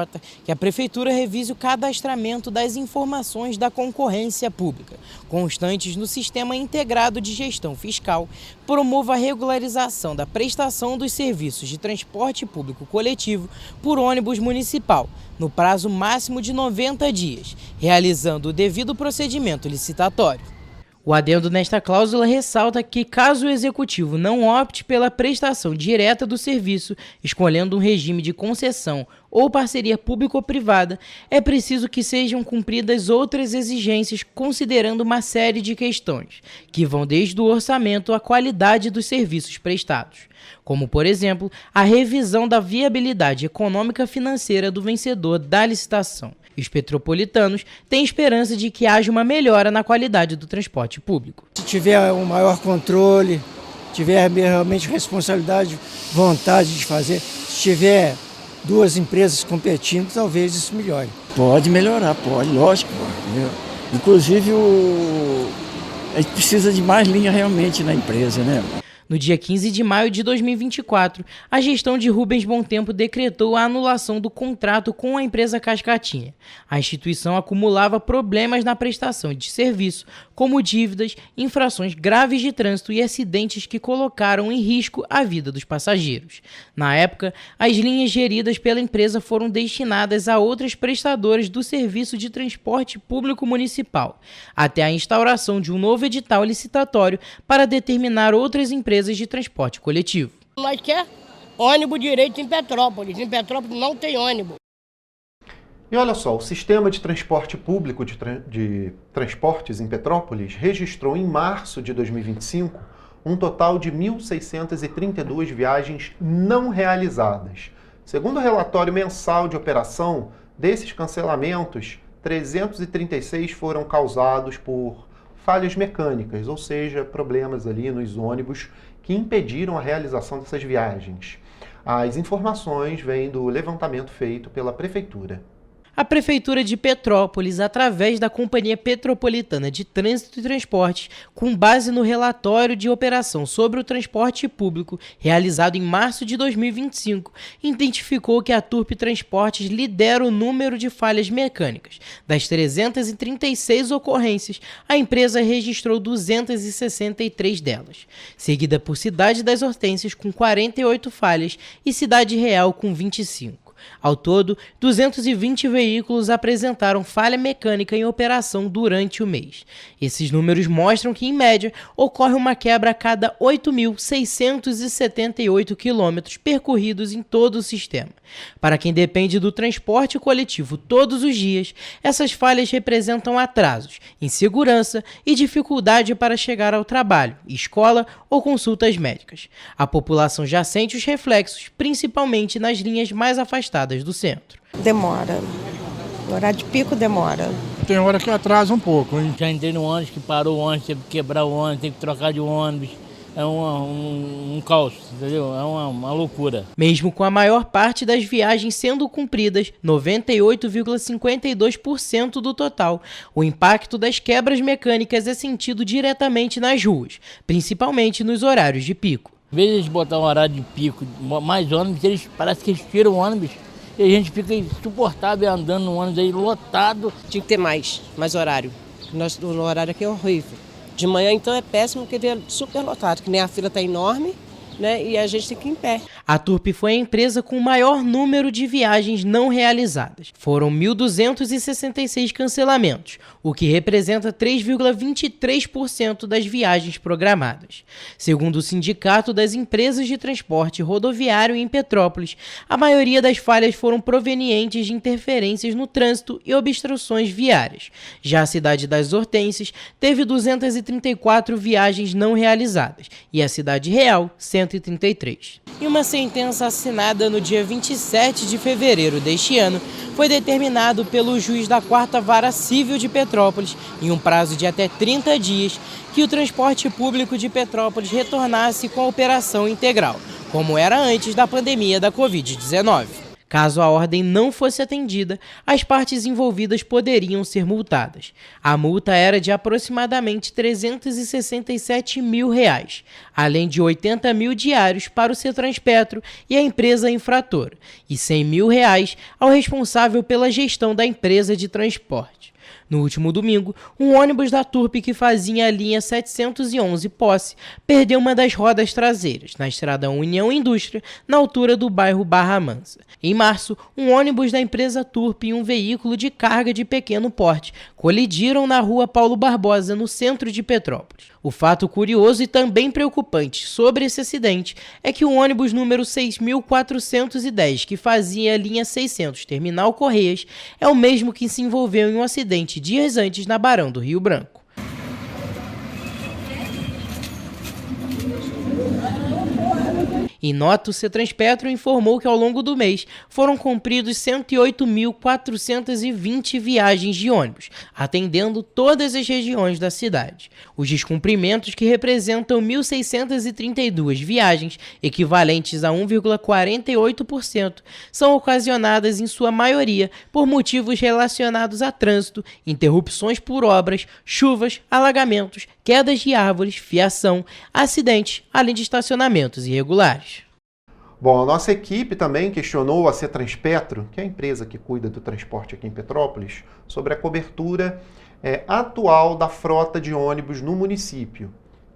que a Prefeitura revise o cadastramento das informações da concorrência pública, constantes no Sistema Integrado de Gestão Fiscal, promova a regularização da prestação dos serviços de transporte público coletivo por ônibus municipal, no prazo máximo de 90 dias, realizando o devido procedimento licitatório. O adendo nesta cláusula ressalta que, caso o Executivo não opte pela prestação direta do serviço, escolhendo um regime de concessão ou parceria público-privada, é preciso que sejam cumpridas outras exigências considerando uma série de questões, que vão desde o orçamento à qualidade dos serviços prestados, como, por exemplo, a revisão da viabilidade econômica financeira do vencedor da licitação. Os petropolitanos têm esperança de que haja uma melhora na qualidade do transporte público. Se tiver um maior controle, tiver realmente responsabilidade, vontade de fazer, se tiver duas empresas competindo, talvez isso melhore. Pode melhorar, pode, lógico. Inclusive, a gente precisa de mais linha realmente na empresa, né? No dia 15 de maio de 2024, a gestão de Rubens Bom Tempo decretou a anulação do contrato com a empresa Cascatinha. A instituição acumulava problemas na prestação de serviço, como dívidas, infrações graves de trânsito e acidentes que colocaram em risco a vida dos passageiros. Na época, as linhas geridas pela empresa foram destinadas a outras prestadoras do serviço de transporte público municipal, até a instauração de um novo edital licitatório para determinar outras empresas de transporte coletivo. Mas quer ônibus direito em Petrópolis. Em Petrópolis não tem ônibus. E olha só, o sistema de transporte público de transportes em Petrópolis registrou em março de 2025 um total de 1.632 viagens não realizadas. Segundo o relatório mensal de operação, desses cancelamentos, 336 foram causados por falhas mecânicas, ou seja, problemas ali nos ônibus que impediram a realização dessas viagens. As informações vêm do levantamento feito pela Prefeitura. A Prefeitura de Petrópolis, através da Companhia Petropolitana de Trânsito e Transportes, com base no relatório de operação sobre o transporte público, realizado em março de 2025, identificou que a Turp Transportes lidera o número de falhas mecânicas. Das 336 ocorrências, a empresa registrou 263 delas, seguida por Cidade das Hortênsias, com 48 falhas, e Cidade Real, com 25. Ao todo, 220 veículos apresentaram falha mecânica em operação durante o mês. Esses números mostram que, em média, ocorre uma quebra a cada 8.678 quilômetros percorridos em todo o sistema. Para quem depende do transporte coletivo todos os dias, essas falhas representam atrasos, insegurança e dificuldade para chegar ao trabalho, escola ou consultas médicas. A população já sente os reflexos, principalmente nas linhas mais afastadas do centro. Demora. No horário de pico demora. Tem hora que atrasa um pouco, hein? Já entrei no ônibus que parou o ônibus, teve que quebrar o ônibus, teve que trocar de ônibus. É um caos, entendeu? É uma loucura. Mesmo com a maior parte das viagens sendo cumpridas, 98,52% do total, o impacto das quebras mecânicas é sentido diretamente nas ruas, principalmente nos horários de pico. Às vezes eles botam um horário de pico, mais ônibus, parece que eles tiram o ônibus e a gente fica insuportável andando no ônibus aí lotado. Tinha que ter mais horário. No horário aqui é horrível. De manhã, então, é péssimo porque ele é super lotado, que nem a fila está enorme, né? E a gente tem que ir em pé. A Turp foi a empresa com o maior número de viagens não realizadas. Foram 1.266 cancelamentos, o que representa 3,23% das viagens programadas. Segundo o Sindicato das Empresas de Transporte Rodoviário em Petrópolis, a maioria das falhas foram provenientes de interferências no trânsito e obstruções viárias. Já a Cidade das Hortênsias teve 234 viagens não realizadas e a Cidade Real, 133. Em uma sentença assinada no dia 27 de fevereiro deste ano, foi determinado pelo juiz da 4ª Vara Civil de Petrópolis, em um prazo de até 30 dias, que o transporte público de Petrópolis retornasse com a operação integral, como era antes da pandemia da Covid-19. Caso a ordem não fosse atendida, as partes envolvidas poderiam ser multadas. A multa era de aproximadamente R$ 367 mil, além de 80 mil diários para o Cetranspetro e a empresa infratora, e R$ 100 mil ao responsável pela gestão da empresa de transporte. No último domingo, um ônibus da Turp que fazia a linha 711 Posse perdeu uma das rodas traseiras, na estrada União Indústria, na altura do bairro Barra Mansa. Em março, um ônibus da empresa Turp e um veículo de carga de pequeno porte colidiram na rua Paulo Barbosa, no centro de Petrópolis. O fato curioso e também preocupante sobre esse acidente é que o ônibus número 6.410, que fazia a linha 600 Terminal Correias, é o mesmo que se envolveu em um acidente dias antes na Barão do Rio Branco. Em nota, o Cetranspetro informou que ao longo do mês foram cumpridos 108.420 viagens de ônibus, atendendo todas as regiões da cidade. Os descumprimentos, que representam 1.632 viagens, equivalentes a 1,48%, são ocasionadas em sua maioria por motivos relacionados a trânsito, interrupções por obras, chuvas, alagamentos, quedas de árvores, fiação, acidentes, além de estacionamentos irregulares. Bom, a nossa equipe também questionou a Cetranspetro, que é a empresa que cuida do transporte aqui em Petrópolis, sobre a cobertura atual da frota de ônibus no município.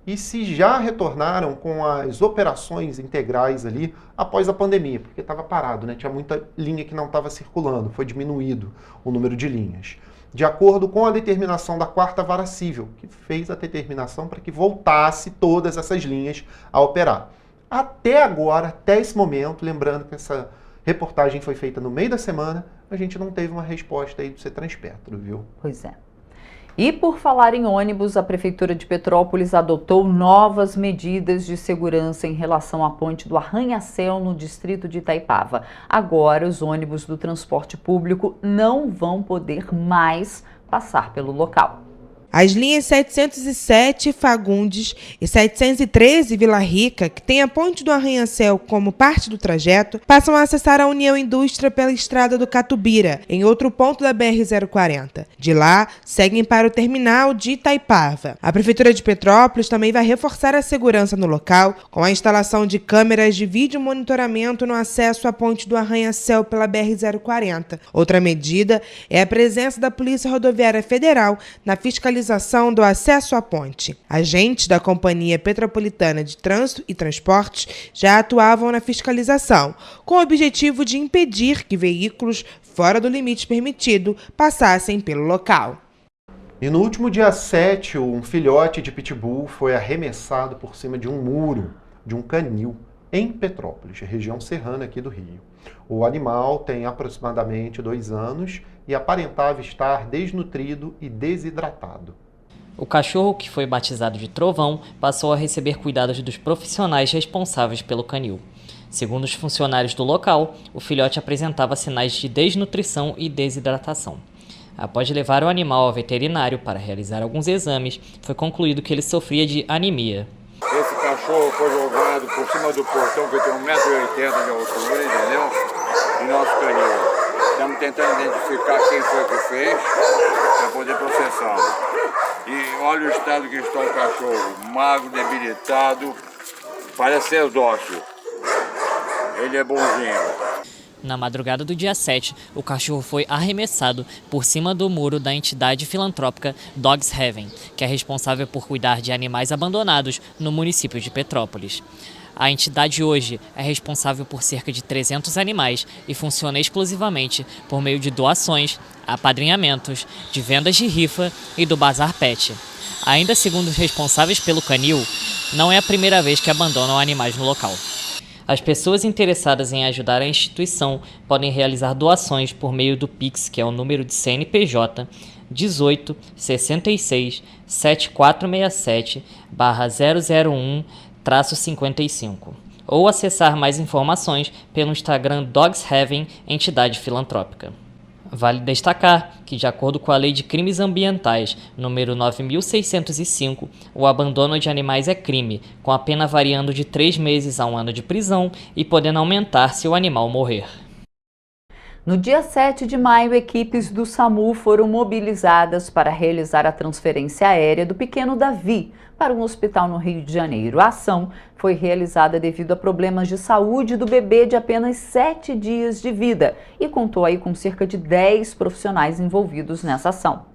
E se já retornaram com as operações integrais ali após a pandemia, porque estava parado, né? Tinha muita linha que não estava circulando, foi diminuído o número de linhas. De acordo com a determinação da 4ª Vara Civil, que fez a determinação para que voltasse todas essas linhas a operar. Até agora, até esse momento, lembrando que essa Reportagem foi feita no meio da semana, a gente não teve uma resposta aí do CETRANSPETRO, viu? Pois é. E por falar em ônibus, a Prefeitura de Petrópolis adotou novas medidas de segurança em relação à ponte do Arranha-Céu no distrito de Itaipava. Agora, os ônibus do transporte público não vão poder mais passar pelo local. As linhas 707 Fagundes e 713 Vila Rica, que tem a ponte do Arranha-Céu como parte do trajeto, passam a acessar a União Indústria pela estrada do Catubira, em outro ponto da BR-040. De lá, seguem para o terminal de Itaipava. A Prefeitura de Petrópolis também vai reforçar a segurança no local, com a instalação de câmeras de vídeo monitoramento no acesso à ponte do Arranha-Céu pela BR-040. Outra medida é a presença da Polícia Rodoviária Federal na fiscalização do acesso à ponte. Agentes da Companhia Petropolitana de Trânsito e Transportes já atuavam na fiscalização, com o objetivo de impedir que veículos fora do limite permitido passassem pelo local. E no último dia 7, um filhote de pitbull foi arremessado por cima de um muro, de um canil, em Petrópolis, região serrana aqui do Rio. O animal tem aproximadamente 2 anos e aparentava estar desnutrido e desidratado. O cachorro, que foi batizado de Trovão, passou a receber cuidados dos profissionais responsáveis pelo canil. Segundo os funcionários do local, o filhote apresentava sinais de desnutrição e desidratação. Após levar o animal ao veterinário para realizar alguns exames, foi concluído que ele sofria de anemia. Esse cachorro foi jogado por cima do portão, que tem 1,80 m de altura, entendeu? Em nosso canil. Estamos tentando identificar quem foi que fez, para poder processá-lo. E olha o estado que está o cachorro, magro, debilitado, parece ser dócil. Ele é bonzinho. Na madrugada do dia 7, o cachorro foi arremessado por cima do muro da entidade filantrópica Dogs Heaven, que é responsável por cuidar de animais abandonados no município de Petrópolis. A entidade hoje é responsável por cerca de 300 animais e funciona exclusivamente por meio de doações, apadrinhamentos, de vendas de rifa e do Bazar Pet. Ainda segundo os responsáveis pelo canil, não é a primeira vez que abandonam animais no local. As pessoas interessadas em ajudar a instituição podem realizar doações por meio do Pix, que é o número de CNPJ 18 66 7467 /001-55, ou acessar mais informações pelo Instagram Dogs Heaven, entidade filantrópica. Vale destacar que, de acordo com a Lei de Crimes Ambientais, número 9.605, o abandono de animais é crime, com a pena variando de 3 meses a 1 ano de prisão e podendo aumentar se o animal morrer. No dia 7 de maio, equipes do SAMU foram mobilizadas para realizar a transferência aérea do pequeno Davi para um hospital no Rio de Janeiro. A ação foi realizada devido a problemas de saúde do bebê de apenas 7 dias de vida e contou aí com cerca de 10 profissionais envolvidos nessa ação.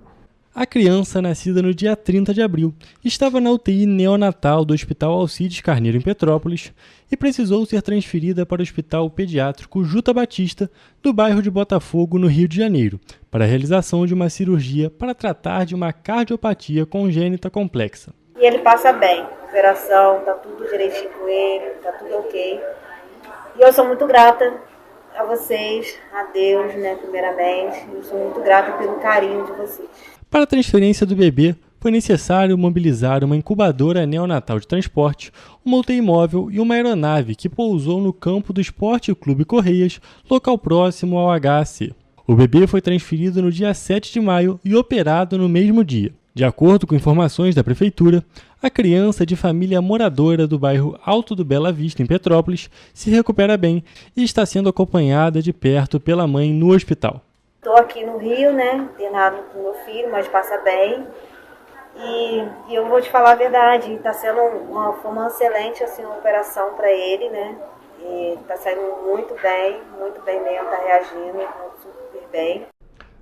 A criança, nascida no dia 30 de abril, estava na UTI neonatal do Hospital Alcides Carneiro, em Petrópolis, e precisou ser transferida para o Hospital Pediátrico Juta Batista, do bairro de Botafogo, no Rio de Janeiro, para a realização de uma cirurgia para tratar de uma cardiopatia congênita complexa. E ele passa bem, operação, tá tudo direitinho com ele, tá tudo ok. E eu sou muito grata a vocês, a Deus, né, primeiramente. Eu sou muito grata pelo carinho de vocês. Para a transferência do bebê, foi necessário mobilizar uma incubadora neonatal de transporte, uma UTI móvel e uma aeronave que pousou no campo do Esporte Clube Correias, local próximo ao HAC. O bebê foi transferido no dia 7 de maio e operado no mesmo dia. De acordo com informações da Prefeitura, a criança de família moradora do bairro Alto do Bela Vista, em Petrópolis, se recupera bem e está sendo acompanhada de perto pela mãe no hospital. Estou aqui no Rio, né, internado com meu filho, mas passa bem. E eu vou te falar a verdade, está sendo uma excelente assim, uma operação para ele, né? Está saindo muito bem mesmo, está reagindo super bem.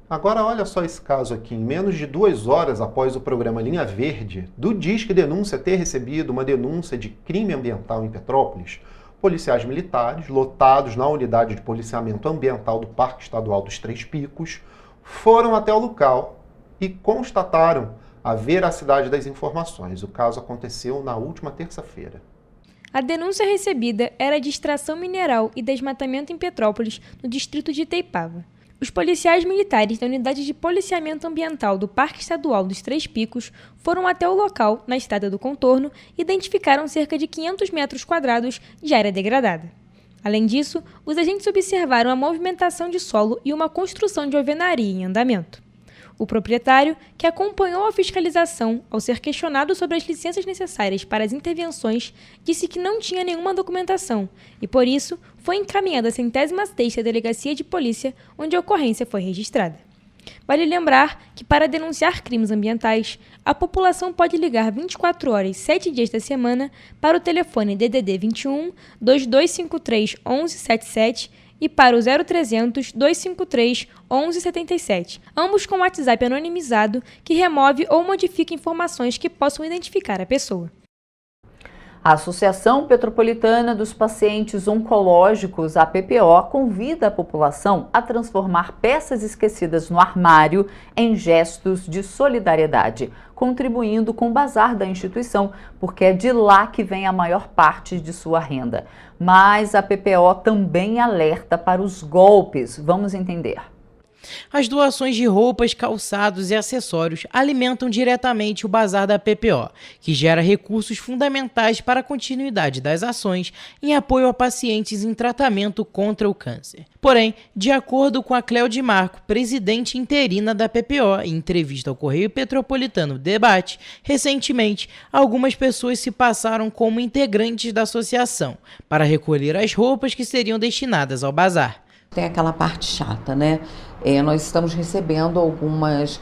Agora olha só esse caso aqui, em menos de 2 horas após o programa Linha Verde, do Disque Denúncia ter recebido uma denúncia de crime ambiental em Petrópolis, policiais militares, lotados na unidade de policiamento ambiental do Parque Estadual dos Três Picos, foram até o local e constataram a veracidade das informações. O caso aconteceu na última terça-feira. A denúncia recebida era de extração mineral e desmatamento em Petrópolis, no distrito de Itaipava. Os policiais militares da Unidade de Policiamento Ambiental do Parque Estadual dos Três Picos foram até o local, na Estrada do Contorno, e identificaram cerca de 500 metros quadrados de área degradada. Além disso, os agentes observaram a movimentação de solo e uma construção de alvenaria em andamento. O proprietário, que acompanhou a fiscalização ao ser questionado sobre as licenças necessárias para as intervenções, disse que não tinha nenhuma documentação e, por isso, foi encaminhado à 106ª Delegacia de Polícia, onde a ocorrência foi registrada. Vale lembrar que, para denunciar crimes ambientais, a população pode ligar 24 horas, 7 dias da semana para o telefone DDD 21 2253 1177 e para o 0300 253 1177, ambos com WhatsApp anonimizado que remove ou modifica informações que possam identificar a pessoa. A Associação Petropolitana dos Pacientes Oncológicos, a PPO, convida a população a transformar peças esquecidas no armário em gestos de solidariedade, contribuindo com o bazar da instituição, porque é de lá que vem a maior parte de sua renda. Mas a PPO também alerta para os golpes. Vamos entender. As doações de roupas, calçados e acessórios alimentam diretamente o bazar da PPO, que gera recursos fundamentais para a continuidade das ações em apoio a pacientes em tratamento contra o câncer. Porém, de acordo com a Cléudia Marco, presidente interina da PPO, em entrevista ao Correio Petropolitano Debate, recentemente, algumas pessoas se passaram como integrantes da associação para recolher as roupas que seriam destinadas ao bazar. Tem aquela parte chata, né? Nós estamos recebendo algumas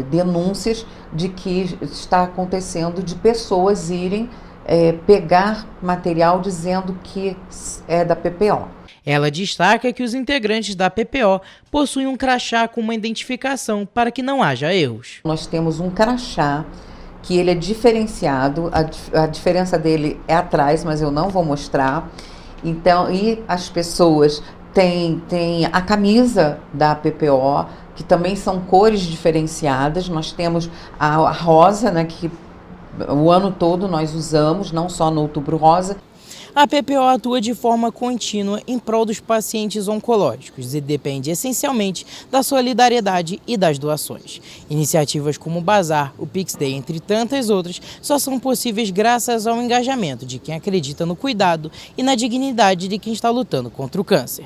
denúncias de que está acontecendo de pessoas irem pegar material dizendo que é da PPO. Ela destaca que os integrantes da PPO possuem um crachá com uma identificação para que não haja erros. Nós temos um crachá que ele é diferenciado, a diferença dele é atrás, mas eu não vou mostrar. Então, e as pessoas têm a camisa da PPO, que também são cores diferenciadas. Nós temos a rosa, né, que o ano todo nós usamos, não só no Outubro Rosa. A PPO atua de forma contínua em prol dos pacientes oncológicos e depende essencialmente da solidariedade e das doações. Iniciativas como o Bazar, o Pix Day, entre tantas outras, só são possíveis graças ao engajamento de quem acredita no cuidado e na dignidade de quem está lutando contra o câncer.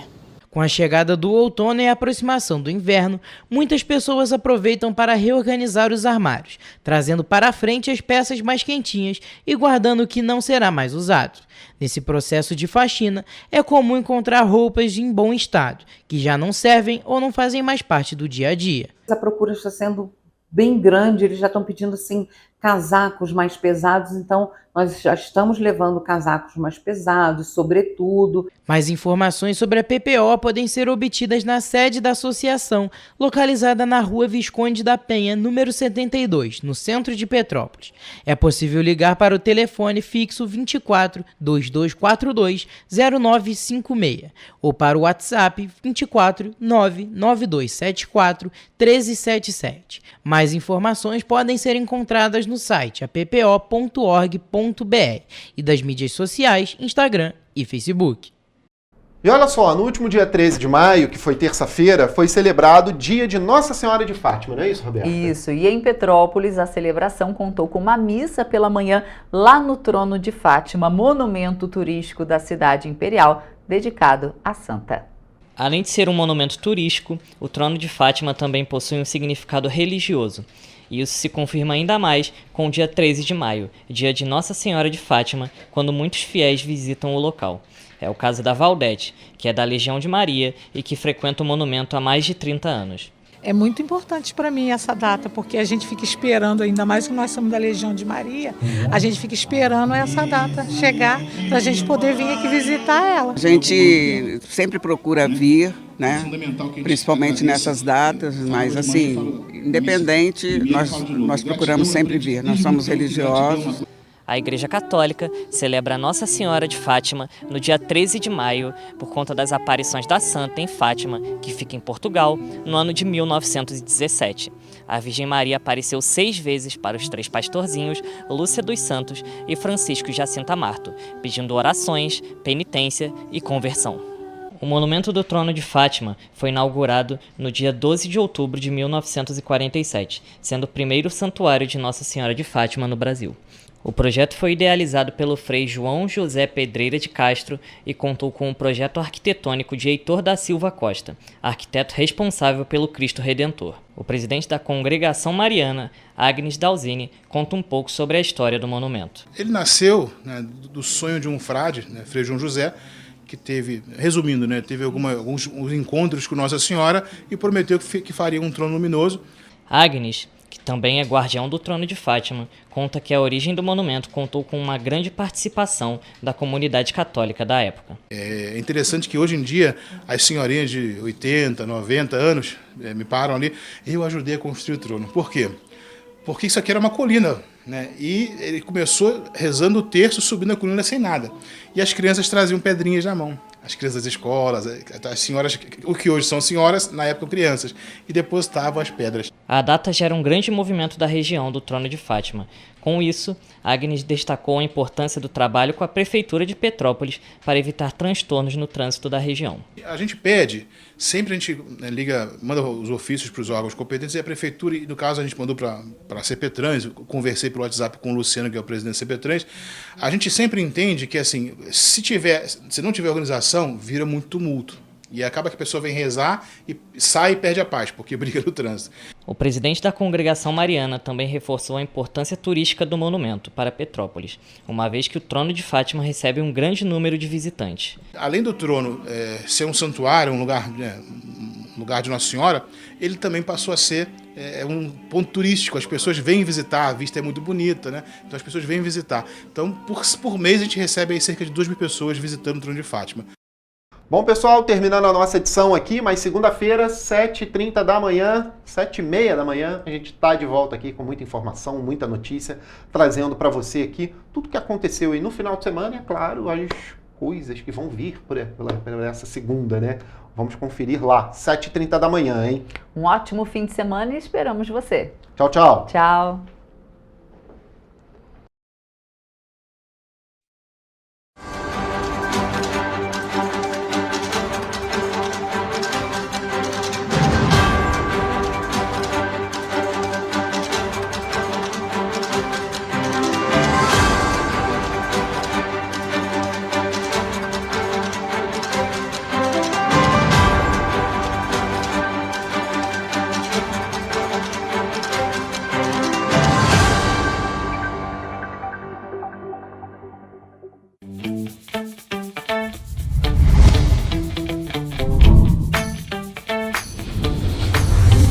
Com a chegada do outono e a aproximação do inverno, muitas pessoas aproveitam para reorganizar os armários, trazendo para a frente as peças mais quentinhas e guardando o que não será mais usado. Nesse processo de faxina, é comum encontrar roupas em bom estado, que já não servem ou não fazem mais parte do dia a dia. A procura está sendo bem grande, eles já estão pedindo assim, casacos mais pesados, então nós já estamos levando casacos mais pesados, sobretudo. Mais informações sobre a PPO podem ser obtidas na sede da associação, localizada na Rua Visconde da Penha, número 72, no centro de Petrópolis. É possível ligar para o telefone fixo 24 2242 0956 ou para o WhatsApp 24 99274 1377. Mais informações podem ser encontradas no site appo.org.br e das mídias sociais, Instagram e Facebook. E olha só, no último dia 13 de maio, que foi terça-feira, foi celebrado o dia de Nossa Senhora de Fátima, não é isso, Roberta? Isso, e em Petrópolis a celebração contou com uma missa pela manhã lá no Trono de Fátima, monumento turístico da cidade imperial, dedicado à santa. Além de ser um monumento turístico, o Trono de Fátima também possui um significado religioso. E isso se confirma ainda mais com o dia 13 de maio, dia de Nossa Senhora de Fátima, quando muitos fiéis visitam o local. É o caso da Valdete, que é da Legião de Maria e que frequenta o monumento há mais de 30 anos. É muito importante para mim essa data, porque a gente fica esperando, ainda mais que nós somos da Legião de Maria, a gente fica esperando essa data chegar para a gente poder vir aqui visitar ela. A gente sempre procura vir, né? Principalmente nessas datas, mas assim, independente, nós procuramos sempre vir, nós somos religiosos. A Igreja Católica celebra Nossa Senhora de Fátima no dia 13 de maio por conta das aparições da Santa em Fátima, que fica em Portugal, no ano de 1917. A Virgem Maria apareceu 6 vezes para os 3 pastorzinhos, Lúcia dos Santos e Francisco Jacinta Marto, pedindo orações, penitência e conversão. O Monumento do Trono de Fátima foi inaugurado no dia 12 de outubro de 1947, sendo o primeiro santuário de Nossa Senhora de Fátima no Brasil. O projeto foi idealizado pelo frei João José Pedreira de Castro e contou com o projeto arquitetônico de Heitor da Silva Costa, arquiteto responsável pelo Cristo Redentor. O presidente da Congregação Mariana, Agnes Dalzini, conta um pouco sobre a história do monumento. Ele nasceu, né, do sonho de um frade, né, frei João José, que teve, resumindo, né, teve alguns encontros com Nossa Senhora e prometeu que faria um trono luminoso. Agnes, que também é guardião do Trono de Fátima, conta que a origem do monumento contou com uma grande participação da comunidade católica da época. É interessante que hoje em dia as senhorinhas de 80, 90 anos me param ali, eu ajudei a construir o trono. Por quê? Porque isso aqui era uma colina, né? E ele começou rezando o terço, subindo a colina sem nada. E as crianças traziam pedrinhas na mão. As crianças das escolas, as senhoras, o que hoje são senhoras, na época crianças, e depositavam as pedras. A data gera um grande movimento da região do Trono de Fátima. Com isso, Agnes destacou a importância do trabalho com a Prefeitura de Petrópolis para evitar transtornos no trânsito da região. A gente pede, sempre a gente manda os ofícios para os órgãos competentes e a Prefeitura, e no caso a gente mandou para a CPTrans, conversei pelo WhatsApp com o Luciano, que é o presidente da CPTrans, a gente sempre entende que assim, se não tiver organização, vira muito tumulto. E acaba que a pessoa vem rezar e sai e perde a paz, porque briga no trânsito. O presidente da Congregação Mariana também reforçou a importância turística do monumento para Petrópolis, uma vez que o Trono de Fátima recebe um grande número de visitantes. Além do trono ser um santuário, um lugar de Nossa Senhora, ele também passou a ser um ponto turístico. As pessoas vêm visitar, a vista é muito bonita, né? Então as pessoas vêm visitar. Então, por mês, a gente recebe aí cerca de 2.000 pessoas visitando o Trono de Fátima. Bom, pessoal, terminando a nossa edição aqui, mas segunda-feira, 7h30 da manhã, 7h30 da manhã, a gente está de volta aqui com muita informação, muita notícia, trazendo para você aqui tudo que aconteceu aí no final de semana e, é claro, as coisas que vão vir por essa segunda, né? Vamos conferir lá, 7h30 da manhã, hein? Um ótimo fim de semana e esperamos você. Tchau, tchau. Tchau.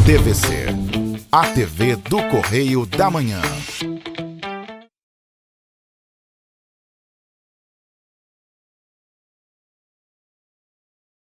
TVC, a TV do Correio da Manhã.